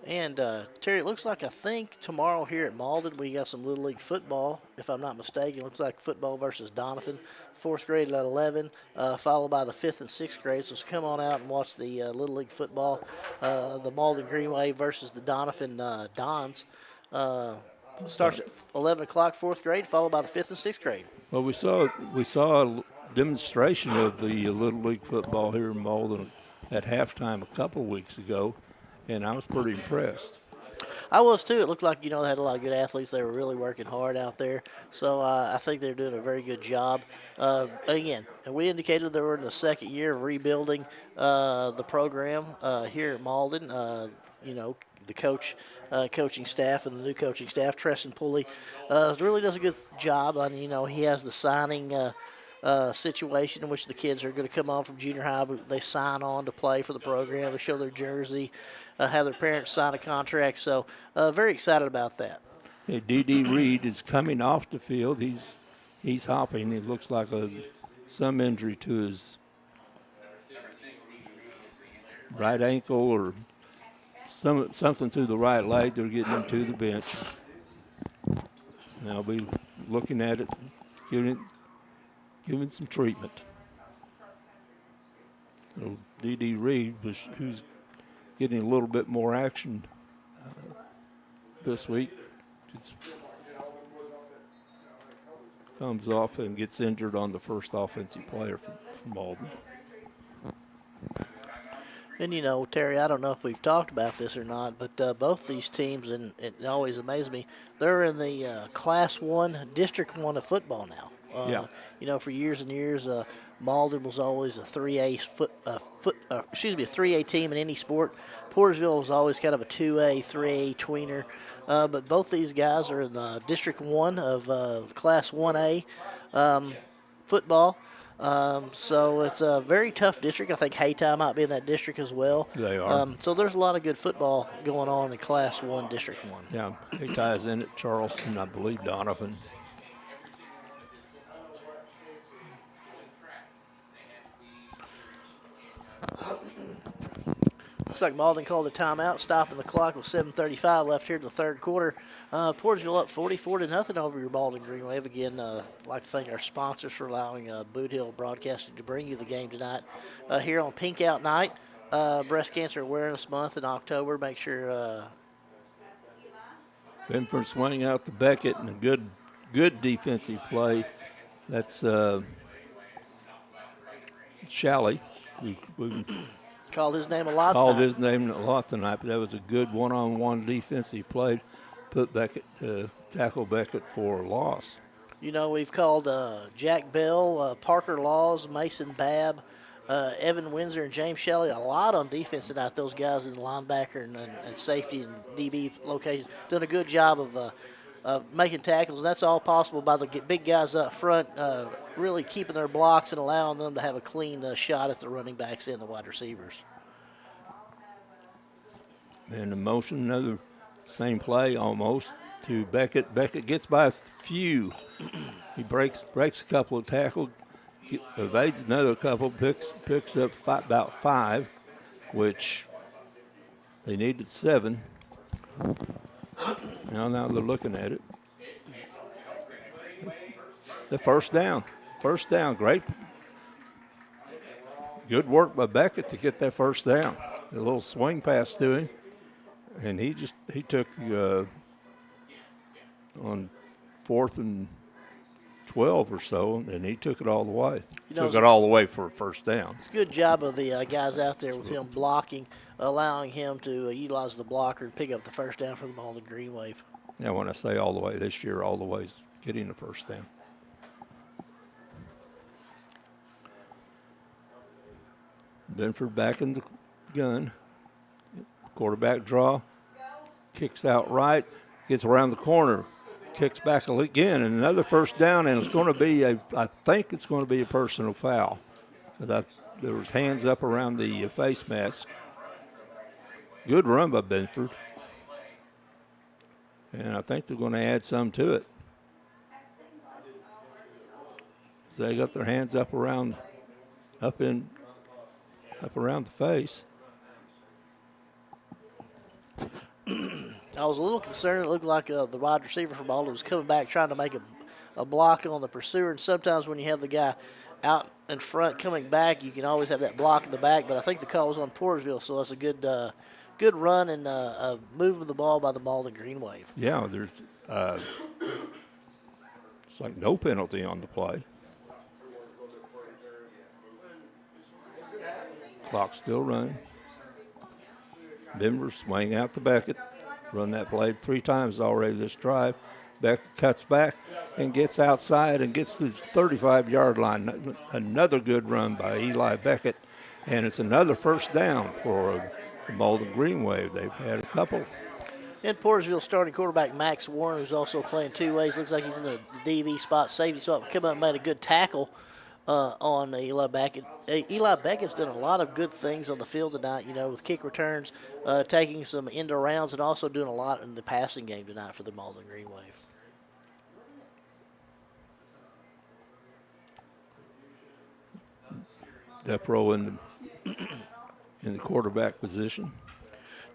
And, Terry, it looks like I think tomorrow here at Malden we got some Little League football, if I'm not mistaken. It looks like football versus Donovan, 4th grade at 11, followed by the 5th and 6th grades. So come on out and watch the Little League football, the Malden Green Wave versus the Donovan Dons. Starts at 11 o'clock, 4th grade, followed by the 5th and 6th grade. Well, we saw a demonstration of the Little League football here in Malden at halftime a couple of weeks ago, and I was pretty impressed. I was too. It looked like, you know, they had a lot of good athletes. They were really working hard out there. So I think they're doing a very good job. Again, we indicated they were in the second year of rebuilding the program here at Malden. You know, coaching staff and the new coaching staff. Treston Pulley really does a good job. He has the signing situation in which the kids are going to come on from junior high, but they sign on to play for the program. They show their jersey, have their parents sign a contract. So very excited about that. Hey, D.D. Reed is coming off the field. He's hopping. It looks like some injury to his right ankle or something to the right leg. They're getting him to the bench. And I'll be looking at it, giving some treatment. So D.D. Reed, who's getting a little bit more action this week, comes off and gets injured on the first offensive player from Malden. And, Terry, I don't know if we've talked about this or not, but both these teams, and it always amazes me, they're in the Class 1, District 1 of football now. For years and years, Malden was always a 3A a 3A team in any sport. Portageville was always kind of a 2A, 3A tweener. But both these guys are in the District 1 of Class 1A football. So it's a very tough district. I think Haytie might be in that district as well. They are. So there's a lot of good football going on in Class 1, District 1. Yeah, Haytie's in it, Charleston, I believe Donovan. Looks like Malden called a timeout, stopping the clock with 7:35 left here in the third quarter. Portageville up 44-0 over your Malden Green Wave. Again, I'd like to thank our sponsors for allowing Boot Hill Broadcasting to bring you the game tonight. Here on Pink Out Night, Breast Cancer Awareness Month in October. Make sure. Benford swing out to Beckett and a good defensive play. That's Shalley. We called his name a lot tonight, but that was a good one-on-one defensive play. Put Beckett to tackle Beckett for a loss. We've called Jack Bell, Parker Laws, Mason Babb, Evan Windsor, and James Shelley a lot on defense tonight. Those guys in the linebacker and safety and DB locations done a good job of making tackles. And that's all possible by the big guys up front really keeping their blocks and allowing them to have a clean shot at the running backs and the wide receivers. And the motion, another same play almost to Beckett. Beckett gets by a few. He breaks a couple of tackles, evades another couple, picks up about 5, which they needed 7. Now they're looking at it. The first down, great. Good work by Beckett to get that first down. A little swing pass to him, and he took on 4th and 12 or so, and he took it all the way. Took it all the way for a first down. It's a good job of the guys out there with him blocking, allowing him to utilize the blocker and pick up the first down for the Malden Green Wave. Yeah, when I say all the way, this year all the way is getting the first down. Benford back in the gun. Quarterback draw. Kicks out right. Gets around the corner. Kicks back again. And another first down. And it's going to be I think it's going to be a personal foul. There was hands up around the face mask. Good run by Benford. And I think they're going to add some to it. They got their hands up around the face. I was a little concerned. It looked like the wide receiver from Malden was coming back trying to make a block on the pursuer. And sometimes when you have the guy out in front coming back, you can always have that block in the back. But I think the call was on Portageville, so that's a good run and moving the ball by the Malden Green Wave. Yeah, there's it's like no penalty on the play. Clock still running. Denver swing out to Beckett. Run that play 3 times already this drive. Beckett cuts back and gets outside and gets to the 35-yard line. Another good run by Eli Beckett. And it's another first down for the Malden Green Wave. They've had a couple. And Portageville starting quarterback Max Warren, who's also playing two ways. Looks like he's in the DV spot, safety spot. Come up and made a good tackle on Eli Beckett. Eli Beckett's done a lot of good things on the field tonight, with kick returns, taking some end rounds, and also doing a lot in the passing game tonight for the Malden Green Wave. Depro in the quarterback position.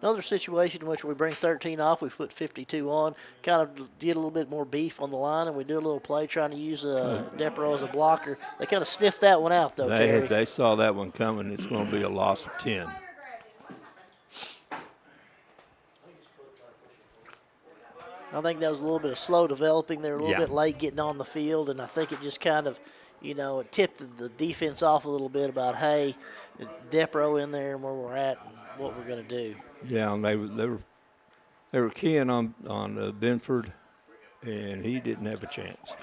Another situation in which we bring 13 off, we put 52 on, kind of get a little bit more beef on the line, and we do a little play trying to use Depro as a blocker. They kind of sniffed that one out, though, Terry. They saw that one coming. It's going to be a loss of 10. I think that was a little bit of slow developing. They were a little Yeah. bit late getting on the field, and I think it just kind of, it tipped the defense off a little bit about, hey, Depro in there and where we're at and what we're going to do. Yeah, and they were keying on Benford, and he didn't have a chance.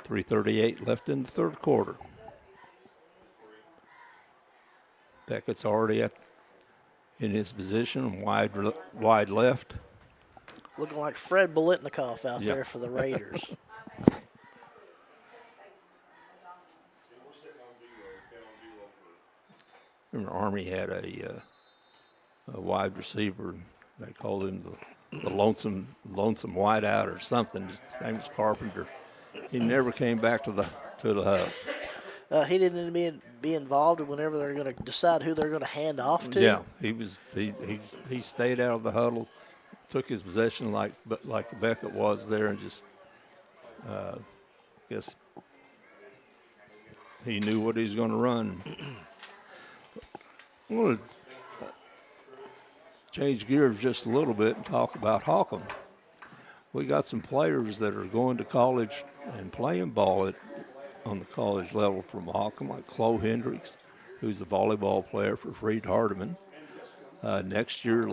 .338 left in the third quarter. Beckett's already in his position, wide left. Looking like Fred Bolitnikoff out Yeah. there for the Raiders. Remember, Army had a wide receiver. They called him the lonesome wideout or something. His name was Carpenter. He never came back to the hub. He didn't be involved whenever they're going to decide who they're going to hand off to. Yeah, he stayed out of the huddle, took his possession like Beckett was there, and just guess he knew what he was going to run. I'm going to change gears just a little bit and talk about Holcomb. We got some players that are going to college and playing ball on the college level from Holcomb, like Chloe Hendricks, who's a volleyball player for Freed Hardeman. Next year,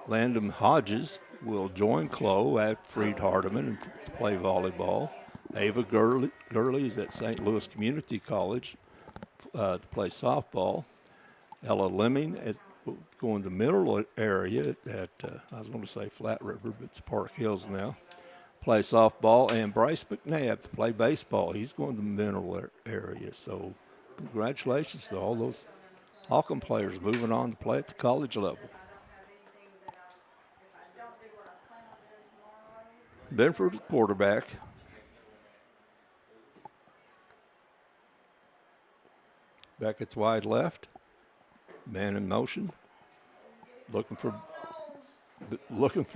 Landon Hodges will join Chloe at Freed Hardeman and play volleyball. Ava Gurley is at St. Louis Community College to play softball. Ella Lemming is going to middle area at I was going to say Flat River, but it's Park Hills now. Play softball, and Bryce McNabb to play baseball. He's going to the middle area. So congratulations to all those Holcomb players moving on to play at the college level. Benford quarterback. Beckett's wide left. Man in motion. Looking for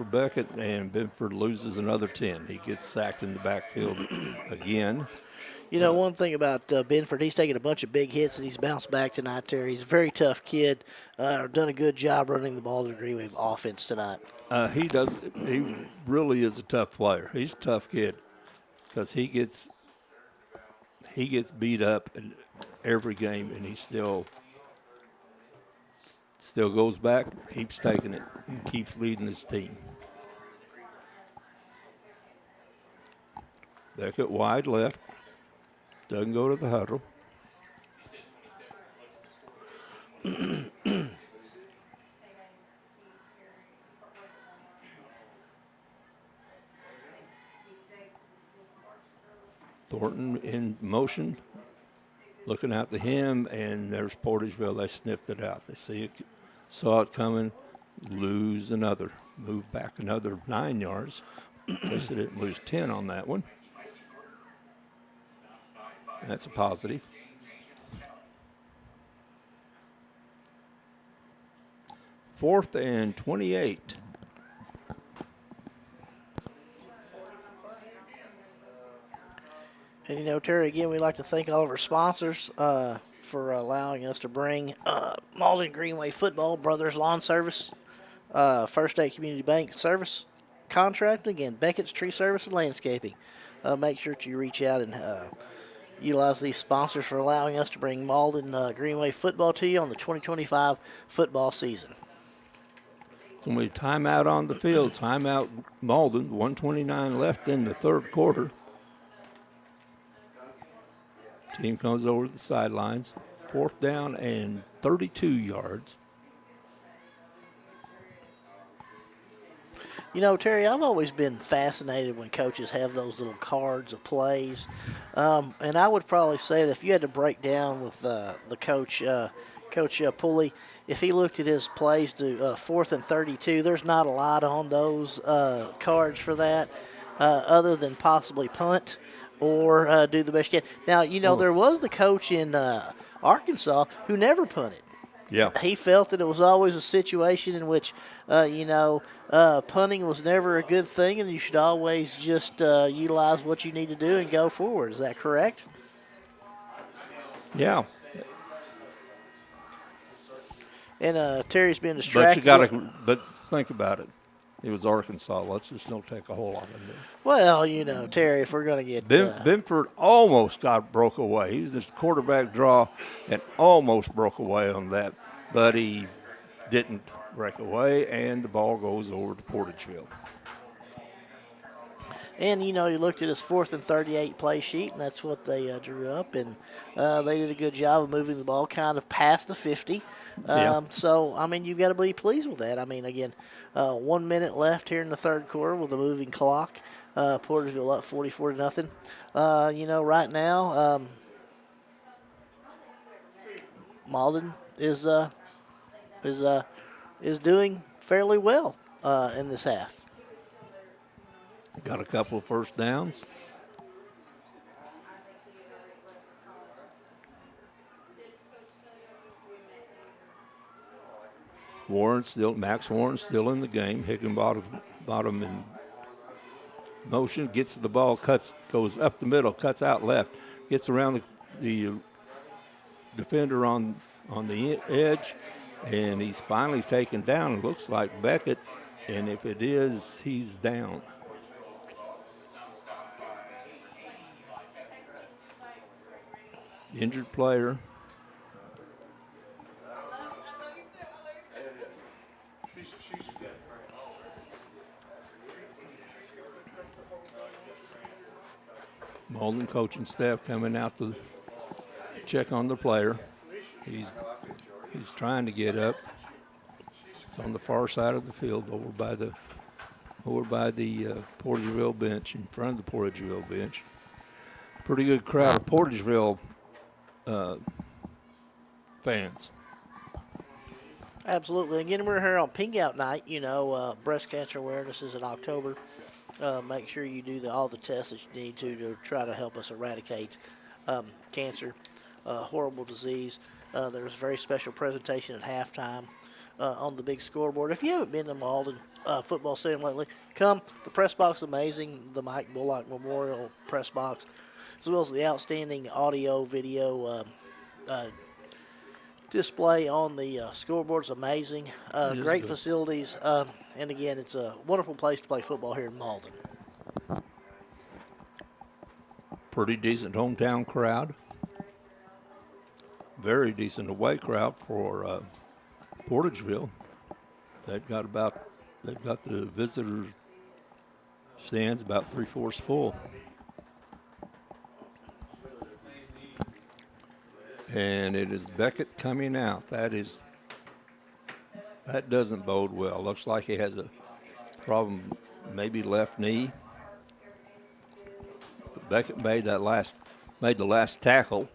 Beckett, and Benford loses another 10. He gets sacked in the backfield again. One thing about Benford, he's taken a bunch of big hits and he's bounced back tonight, Terry. He's a very tough kid. Done a good job running the ball to the Green Wave offense tonight. He really is a tough player. He's a tough kid because he gets beat up in every game, and he still goes back, keeps taking it, and keeps leading his team. Beckett wide left. Doesn't go to the huddle. Thornton in motion, looking out to him, and there's Portageville. They sniffed it out. They saw it coming, lose another, move back another 9 yards. They said didn't lose 10 on that one. That's a positive. Fourth and 28. And, Terry, again, we'd like to thank all of our sponsors for allowing us to bring Malden Greenway Football, Brothers Lawn Service, First State Community Bank Service Contract, again, Beckett's Tree Service and Landscaping. Make sure that you reach out and utilize these sponsors for allowing us to bring Malden Greenway Football to you on the 2025 football season. So we timeout on the field, timeout Malden, 1:29 left in the third quarter. Team comes over to the sidelines. 4th down and 32 yards. You know, Terry, I've always been fascinated when coaches have those little cards of plays. And I would probably say that if you had to break down with the coach, Coach Pulley, if he looked at his plays to 4th and 32, there's not a lot on those cards for that other than possibly punt or do the best you can. Now, you know, there was the coach in Arkansas who never punted. Yeah. He felt that it was always a situation in which, punting was never a good thing, and you should always just utilize what you need to do and go forward. Is that correct? Yeah. And Terry's been distracted. But think about it. It was Arkansas. Let's just don't take a whole lot of it. Well, you know, Terry, if we're going to get Benford almost broke away. He was just quarterback draw and almost broke away on that, but he didn't break away, and the ball goes over to Portageville. And, you know, he looked at his 4th and 38 play sheet, and that's what they drew up. And they did a good job of moving the ball kind of past the 50. So, I mean, you've got to be pleased with that. I mean, again, 1 minute left here in the third quarter with a moving clock. Portageville up 44-0. You know, right now, Malden is doing fairly well in this half. Got a couple of first downs. Max Warren still in the game. Higginbottom in motion, gets the ball, goes up the middle, cuts out left, gets around the defender on the edge, and he's finally taken down. It looks like Beckett, and if it is, he's down. Injured player. Malden coaching staff coming out to check on the player. He's trying to get up. It's on the far side of the field, over by the Portageville bench, in front of the Portageville bench. Pretty good crowd of Portageville fans. Absolutely. Again, we're here on Pink Out Night. You know, breast cancer awareness is in October. Make sure you do all the tests that you need to try to help us eradicate cancer, horrible disease. There was a very special presentation at halftime on the big scoreboard. If you haven't been to Malden football stadium lately, come. The press box is amazing. The Mike Bullock Memorial press box, as well as the outstanding audio, video display on the scoreboard is amazing. Great facilities. And again, it's a wonderful place to play football here in Malden. Pretty decent hometown crowd. Very decent away crowd for Portageville. They've got the visitors stands about 3/4 full. And it is Beckett coming out. That doesn't bode well. Looks like he has a problem, maybe left knee. Beckett made the last tackle.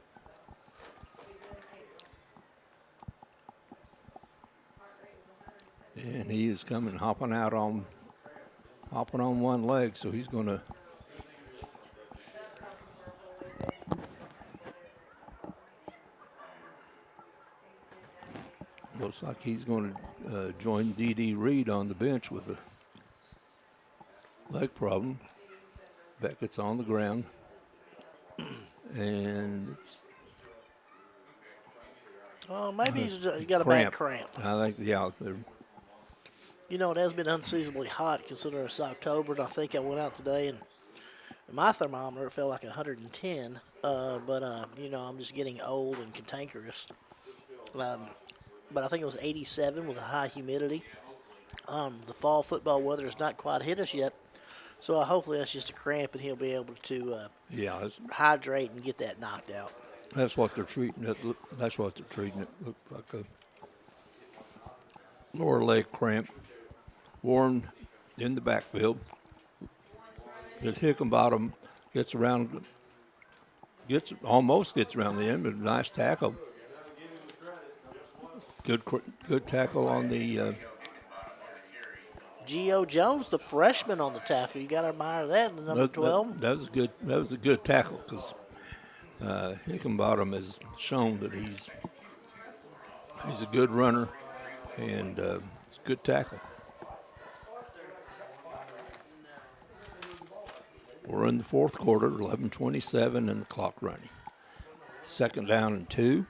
And he is coming, hopping on one leg, so he's going to looks like he's going to join D.D. Reed on the bench with a leg problem. Beckett's on the ground, and it's maybe he's got a bad cramp. I think, yeah. You know, it has been unseasonably hot considering it's October, and I think I went out today and my thermometer felt like 110, but you know, I'm just getting old and cantankerous. But I think it was 87 with a high humidity. The fall football weather has not quite hit us yet, so hopefully that's just a cramp and he'll be able to hydrate and get that knocked out. That's what they're treating it. That's what they're treating it. Looked like a lower leg cramp. Warren in the backfield. His Hickenbottom gets around, almost gets around the end, but a nice tackle. Good tackle on the. Geo Jones, the freshman on the tackle. You got to admire that. The number 12. That was good. That was a good tackle because Hickenbottom has shown that he's a good runner and it's a good tackle. We're in the fourth quarter, 11:27, and the clock running. 2nd down and 2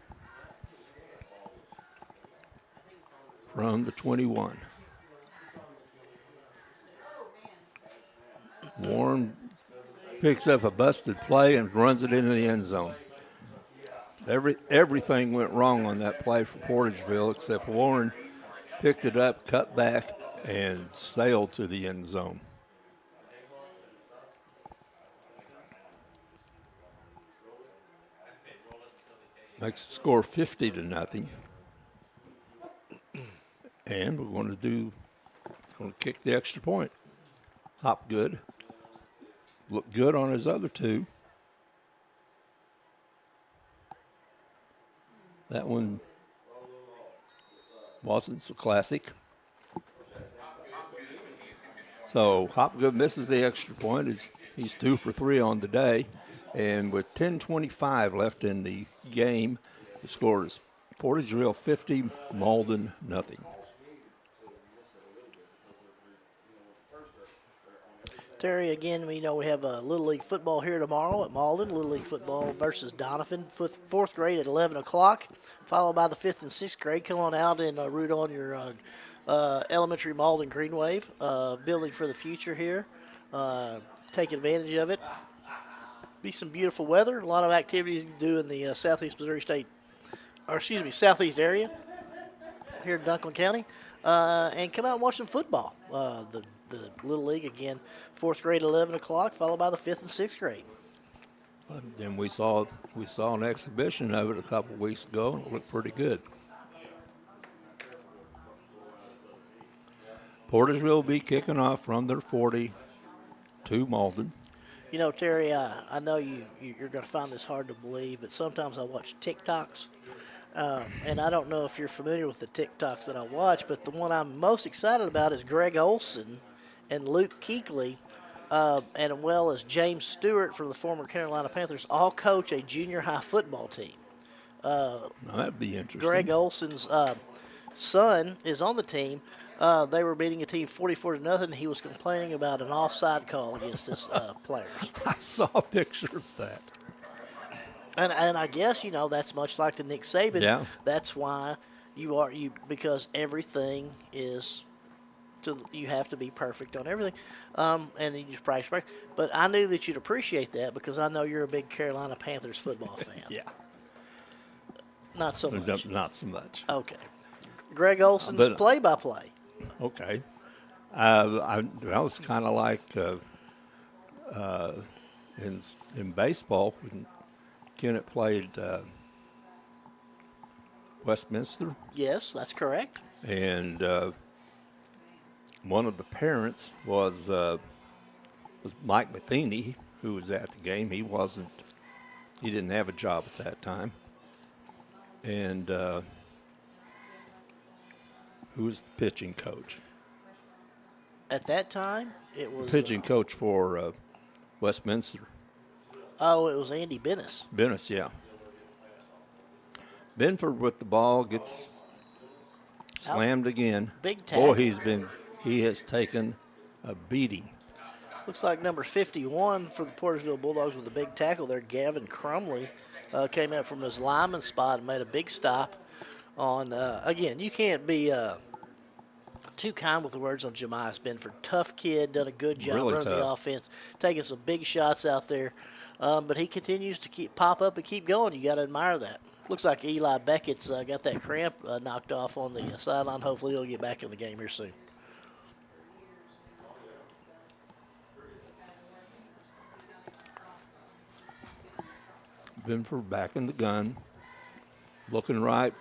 from the 21. Warren picks up a busted play and runs it into the end zone. Everything went wrong on that play for Portageville except Warren picked it up, cut back, and sailed to the end zone. Makes the score 50-0. And we're going to kick the extra point. Hopgood looked good on his other two. That one wasn't so classic. So Hopgood misses the extra point. He's 2 for 3 on the day. And with 10:25 left in the game, the score is Portageville 50, Malden nothing. Terry, again, we have a Little League football here tomorrow at Malden. Little League football versus Donovan, 4th grade at 11 o'clock, followed by the 5th and 6th grade. Come on out and root on your elementary Malden Green Wave, building for the future here. Take advantage of it. Be some beautiful weather. A lot of activities to do in the Southeast area here in Dunklin County. And come out and watch some football. The Little League, again, 4th grade at 11 o'clock, followed by the 5th and 6th grade. And we saw an exhibition of it a couple weeks ago, and it looked pretty good. Portageville will be kicking off from their 40 to Malden. Terry, I know you're going to find this hard to believe, but sometimes I watch TikToks. And I don't know if you're familiar with the TikToks that I watch, but the one I'm most excited about is Greg Olson and Luke Keekley, and well as James Stewart from the former Carolina Panthers, all coach a junior high football team. That'd be interesting. Greg Olson's son is on the team. They were beating a team 44-0. He was complaining about an offside call against his players. I saw a picture of that. And I guess, that's much like the Nick Saban. Yeah. That's why because everything is, you have to be perfect on everything. And then you just practice. But I knew that you'd appreciate that because I know you're a big Carolina Panthers football fan. Yeah. Not so much. Not so much. Okay. Greg Olson's play-by-play. Okay. I was kind of like in baseball when Kennett played Westminster. Yes, that's correct. And one of the parents was Mike Matheny, who was at the game. He didn't have a job at that time. And who was the pitching coach? At that time, it was pitching coach for Westminster. Oh, it was Andy Bennis. Bennis, yeah. Benford with the ball gets slammed again. Big tackle. Boy, he has taken a beating. Looks like number 51 for the Portageville Bulldogs with a big tackle there. Gavin Crumley came out from his lineman spot and made a big stop on, again, you can't be too kind with the words on Jemias Benford. Tough kid, done a good job Really running tough. the offense, taking some big shots out there. But he continues to pop up and keep going. You got to admire that. Looks like Eli Beckett's got that cramp knocked off on the sideline. Hopefully he'll get back in the game here soon. Benford back in the gun, looking right,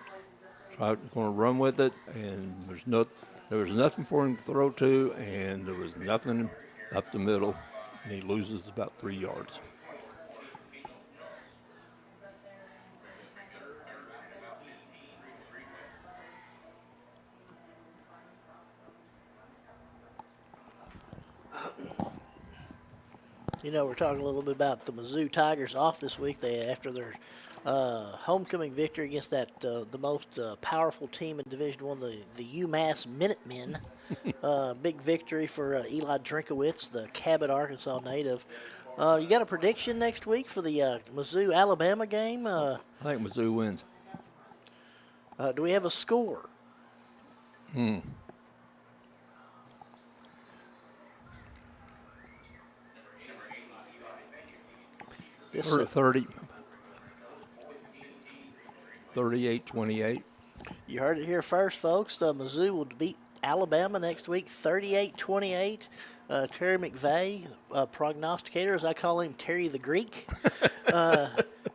going to run with it, and there was nothing for him to throw to, and there was nothing up the middle, and he loses about 3 yards. You know, we're talking a little bit about the Mizzou Tigers off this week. After their homecoming victory against the most powerful team in Division I, the UMass Minutemen. Big victory for Eli Drinkowitz, the Cabot, Arkansas native. You got a prediction next week for the Mizzou-Alabama game? I think Mizzou wins. Do we have a score? This 38-28. You heard it here first, folks. Mizzou will beat Alabama next week, 38-28. Terry McVeigh, prognosticator, as I call him, Terry the Greek.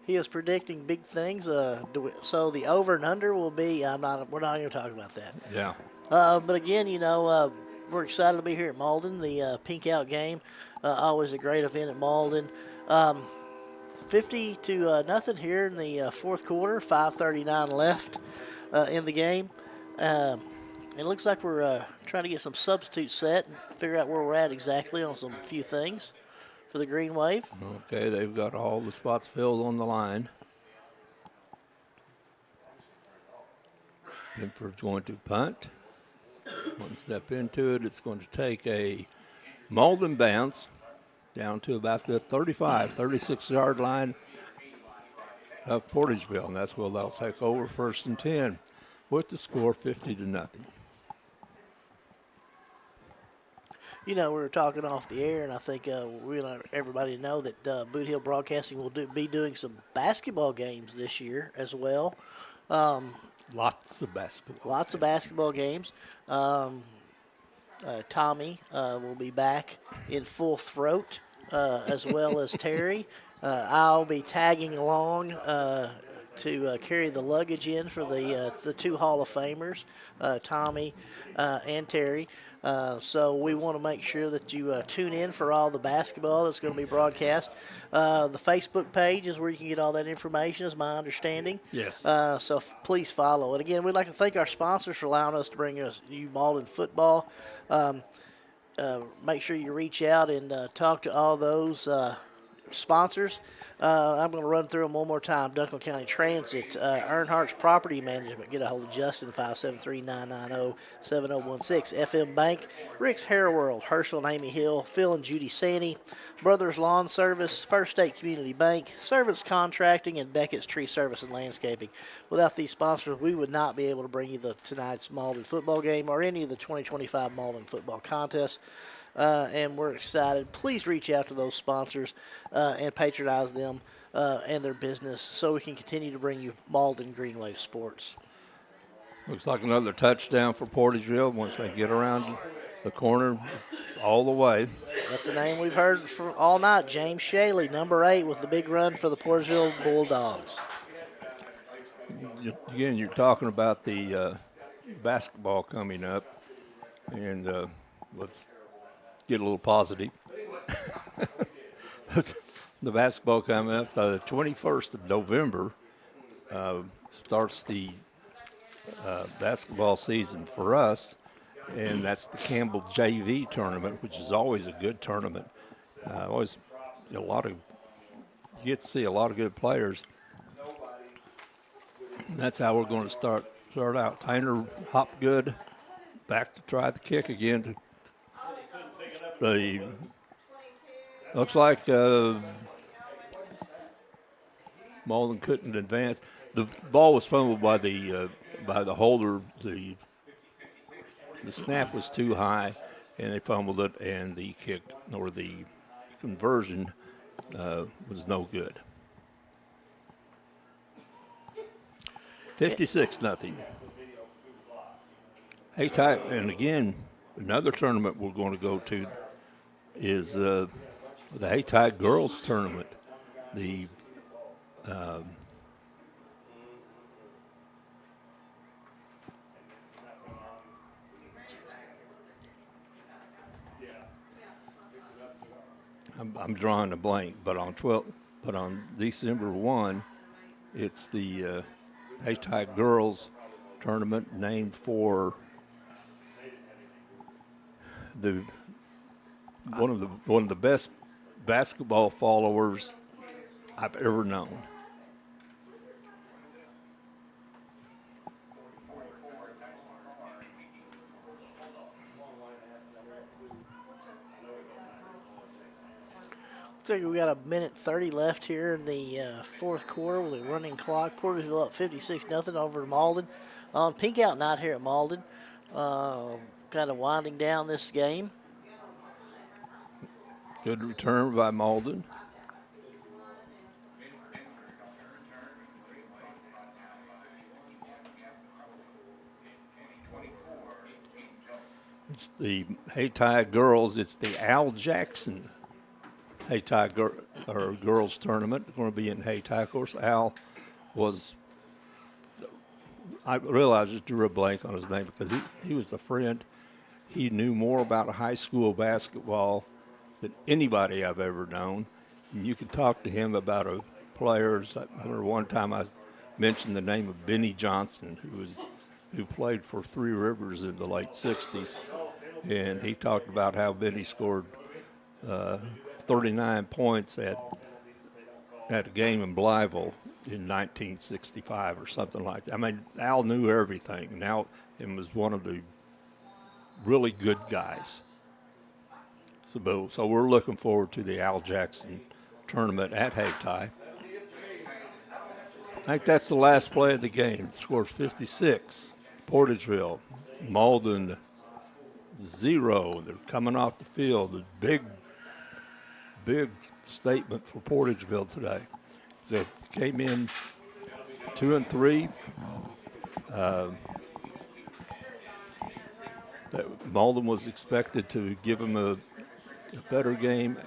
He is predicting big things. So the over and under will be. We're not going to talk about that. Yeah. But again, you know, we're excited to be here at Malden. The Pink Out game, always a great event at Malden. 50-0 here in the fourth quarter. 5:39 left in the game. It looks like we're trying to get some substitutes set and figure out where we're at exactly on some few things for the Green Wave. Okay, they've got all the spots filled on the line. Benford's going to punt. One step into it, it's going to take a Malden bounce down to about the 36-yard line of Portageville, and that's where they'll take over 1st and 10 with the score 50-0. You know, we were talking off the air, and I think we want everybody to know that Boot Hill Broadcasting will be doing some basketball games this year as well. Lots of basketball. Lots of basketball games. Tommy will be back in full throat, as well as Terry. I'll be tagging along to carry the luggage in for the two Hall of Famers, Tommy and Terry. So we want to make sure that you tune in for all the basketball that's going to be broadcast. The Facebook page is where you can get all that information, is my understanding. Yes. So please follow. And again, we'd like to thank our sponsors for allowing us to bring you Malden football. Make sure you reach out and talk to all those sponsors. I'm going to run through them one more time. Duncan County Transit, Earnhardt's Property Management. Get a hold of Justin, 573-990-7016. FM Bank, Rick's Hair World, Herschel and Amy Hill, Phil and Judy Sandy, Brothers Lawn Service, First State Community Bank, Servants Contracting, and Beckett's Tree Service and Landscaping. Without these sponsors, we would not be able to bring you tonight's Malden football game or any of the 2025 Malden football contests. And we're excited. Please reach out to those sponsors and patronize them and their business so we can continue to bring you Malden Green Wave sports. Looks like another touchdown for Portageville once they get around the corner all the way. That's a name we've heard for all night. James Shaley, number 8, with the big run for the Portageville Bulldogs. Again, you're talking about the basketball coming up, and let's get a little positive. The basketball coming up, the 21st of November starts the basketball season for us, and that's the Campbell JV tournament, which is always a good tournament. Always you get to see a lot of good players. And that's how we're going to start out. Tyner Hopgood back to try the kick again. Looks like Malden couldn't advance. The ball was fumbled by the holder. The snap was too high, and they fumbled it, and the kick or the conversion was no good. 56-0. Hey, Ty, and again, another tournament we're going to go to is the Hay Tide Girls Tournament. The I'm drawing a blank, but on December 1, it's the Haytide girls tournament named for the one of the best basketball followers I've ever known. Looks like we got a minute 30 left here in the fourth quarter with a running clock. Portageville up 56-0 over Malden. On pink out night here at Malden. Kind of winding down this game. Good return by Malden. It's the Haytide girls. It's the Al Jackson Haytide girls tournament. Going to be in Haytide. Of course, Al was. I realized I just drew a blank on his name because he was a friend. He knew more about high school basketball than anybody I've ever known. And you could talk to him about players. I remember one time I mentioned the name of Benny Johnson, who played for Three Rivers in the late 60s. And he talked about how Benny scored 39 points at a game in Blytheville in 1965 or something like that. I mean, Al knew everything, and Al was one of the really good guys. So we're looking forward to the Al Jackson tournament at Haytide. I think that's the last play of the game. The score's 56. Portageville, Malden 0. They're coming off the field. A big statement for Portageville today. They came in 2-3. Malden was expected to give them a better game,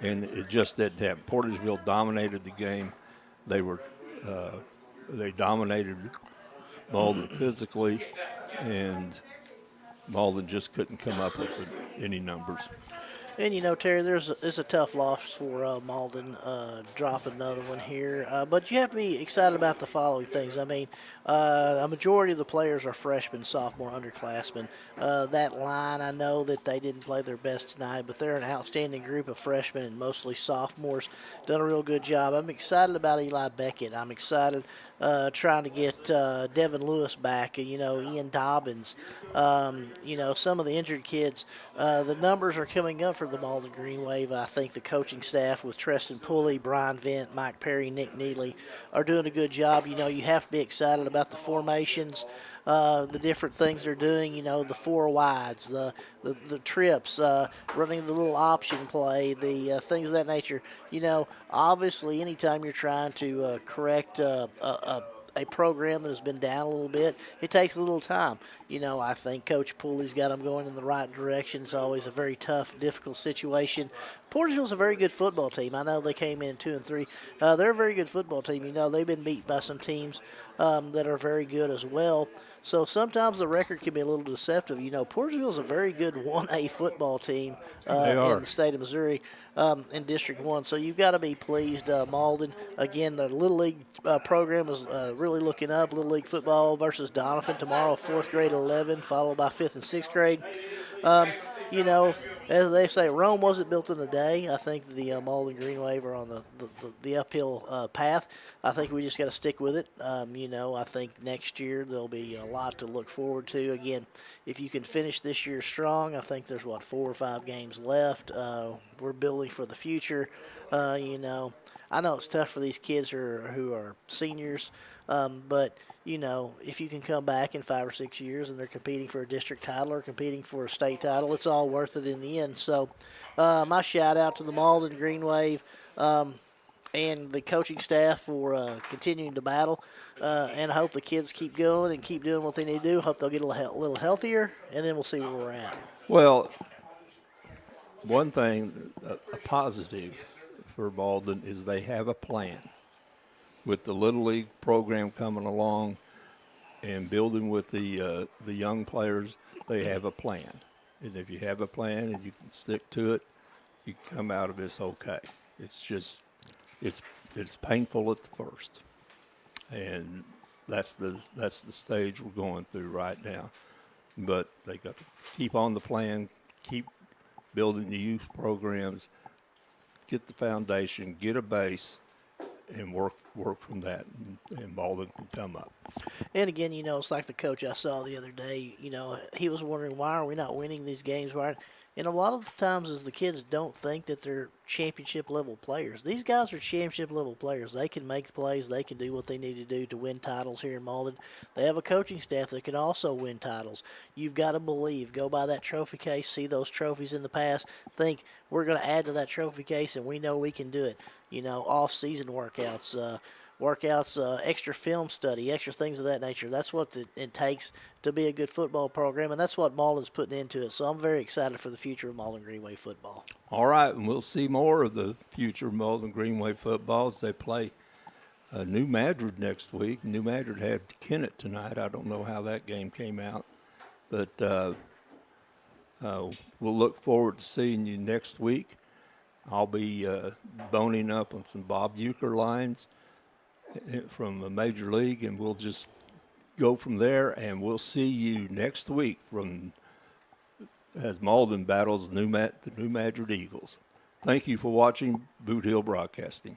and it just didn't happen. Portageville dominated the game. They dominated Malden physically, and Malden just couldn't come up with any numbers. And, you know, Terry, it's a tough loss for Malden, dropping another one here. But you have to be excited about the following things. I mean, a majority of the players are freshmen, sophomore, underclassmen. That line, I know that they didn't play their best tonight, but they're an outstanding group of freshmen and mostly sophomores. Done a real good job. I'm excited about Eli Beckett. I'm excited trying to get Devin Lewis back, Ian Dobbins, some of the injured kids. The numbers are coming up for the Malden Green Wave. I think the coaching staff with Treston Pulley, Brian Vent, Mike Perry, Nick Neely are doing a good job. You have to be excited about the formations, the different things they're doing, the four wides, the trips, running the little option play, the things of that nature. Obviously anytime you're trying to correct a program that has been down a little bit, it takes a little time. I think Coach Pulley's got them going in the right direction. It's always a very tough, difficult situation. Portageville's a very good football team. I know they came in 2-3. They're a very good football team. They've been beat by some teams that are very good as well. So sometimes the record can be a little deceptive. Portageville's a very good 1A football team in the state of Missouri in District 1. So you've got to be pleased. Malden, again, the Little League program is really looking up. Little League football versus Donovan tomorrow, 4th grade at 11, followed by 5th and 6th grade. As they say, Rome wasn't built in a day. I think the Malden Green Wave are on the uphill path. I think we just got to stick with it. I think next year there'll be a lot to look forward to. Again, if you can finish this year strong, I think there's, 4 or 5 games left. We're building for the future. I know it's tough for these kids who are seniors, but if you can come back in 5 or 6 years and they're competing for a district title or competing for a state title, it's all worth it in the end. So my shout out to the Malden Green Wave and the coaching staff for continuing to battle. And I hope the kids keep going and keep doing what they need to do. Hope they'll get a little healthier, and then we'll see where we're at. Well, one thing, a positive for Malden, is they have a plan. with the Little League program coming along and building with the young players, they have a plan. And if you have a plan and you can stick to it, you can come out of this okay. It's just, it's painful at the first. And that's the stage we're going through right now. But they got to keep on the plan, keep building the youth programs, get the foundation, get a base, and work from that, and Malden can come up. And again, you know, it's like the coach I saw the other day. You know, he was wondering, why are we not winning these games? And a lot of the times is the kids don't think that they're championship level players. These guys are championship level players. They can make plays. They can do what they need to do to win titles here in Malden. They have a coaching staff that can also win titles. You've got to believe. Go by that trophy case, see those trophies in the past, think we're going to add to that trophy case, and we know we can do it. You know, off-season workouts, extra film study, extra things of that nature. That's what it takes to be a good football program, and that's what Malden's putting into it. So I'm very excited for the future of Malden Greenway football. All right, and we'll see more of the future of Malden Greenway football as they play New Madrid next week. New Madrid had Kennett tonight. I don't know how that game came out, but we'll look forward to seeing you next week. I'll be boning up on some Bob Euchre lines from the Major League, and we'll just go from there, and we'll see you next week as Malden battles the New Madrid Eagles. Thank you for watching Boot Hill Broadcasting.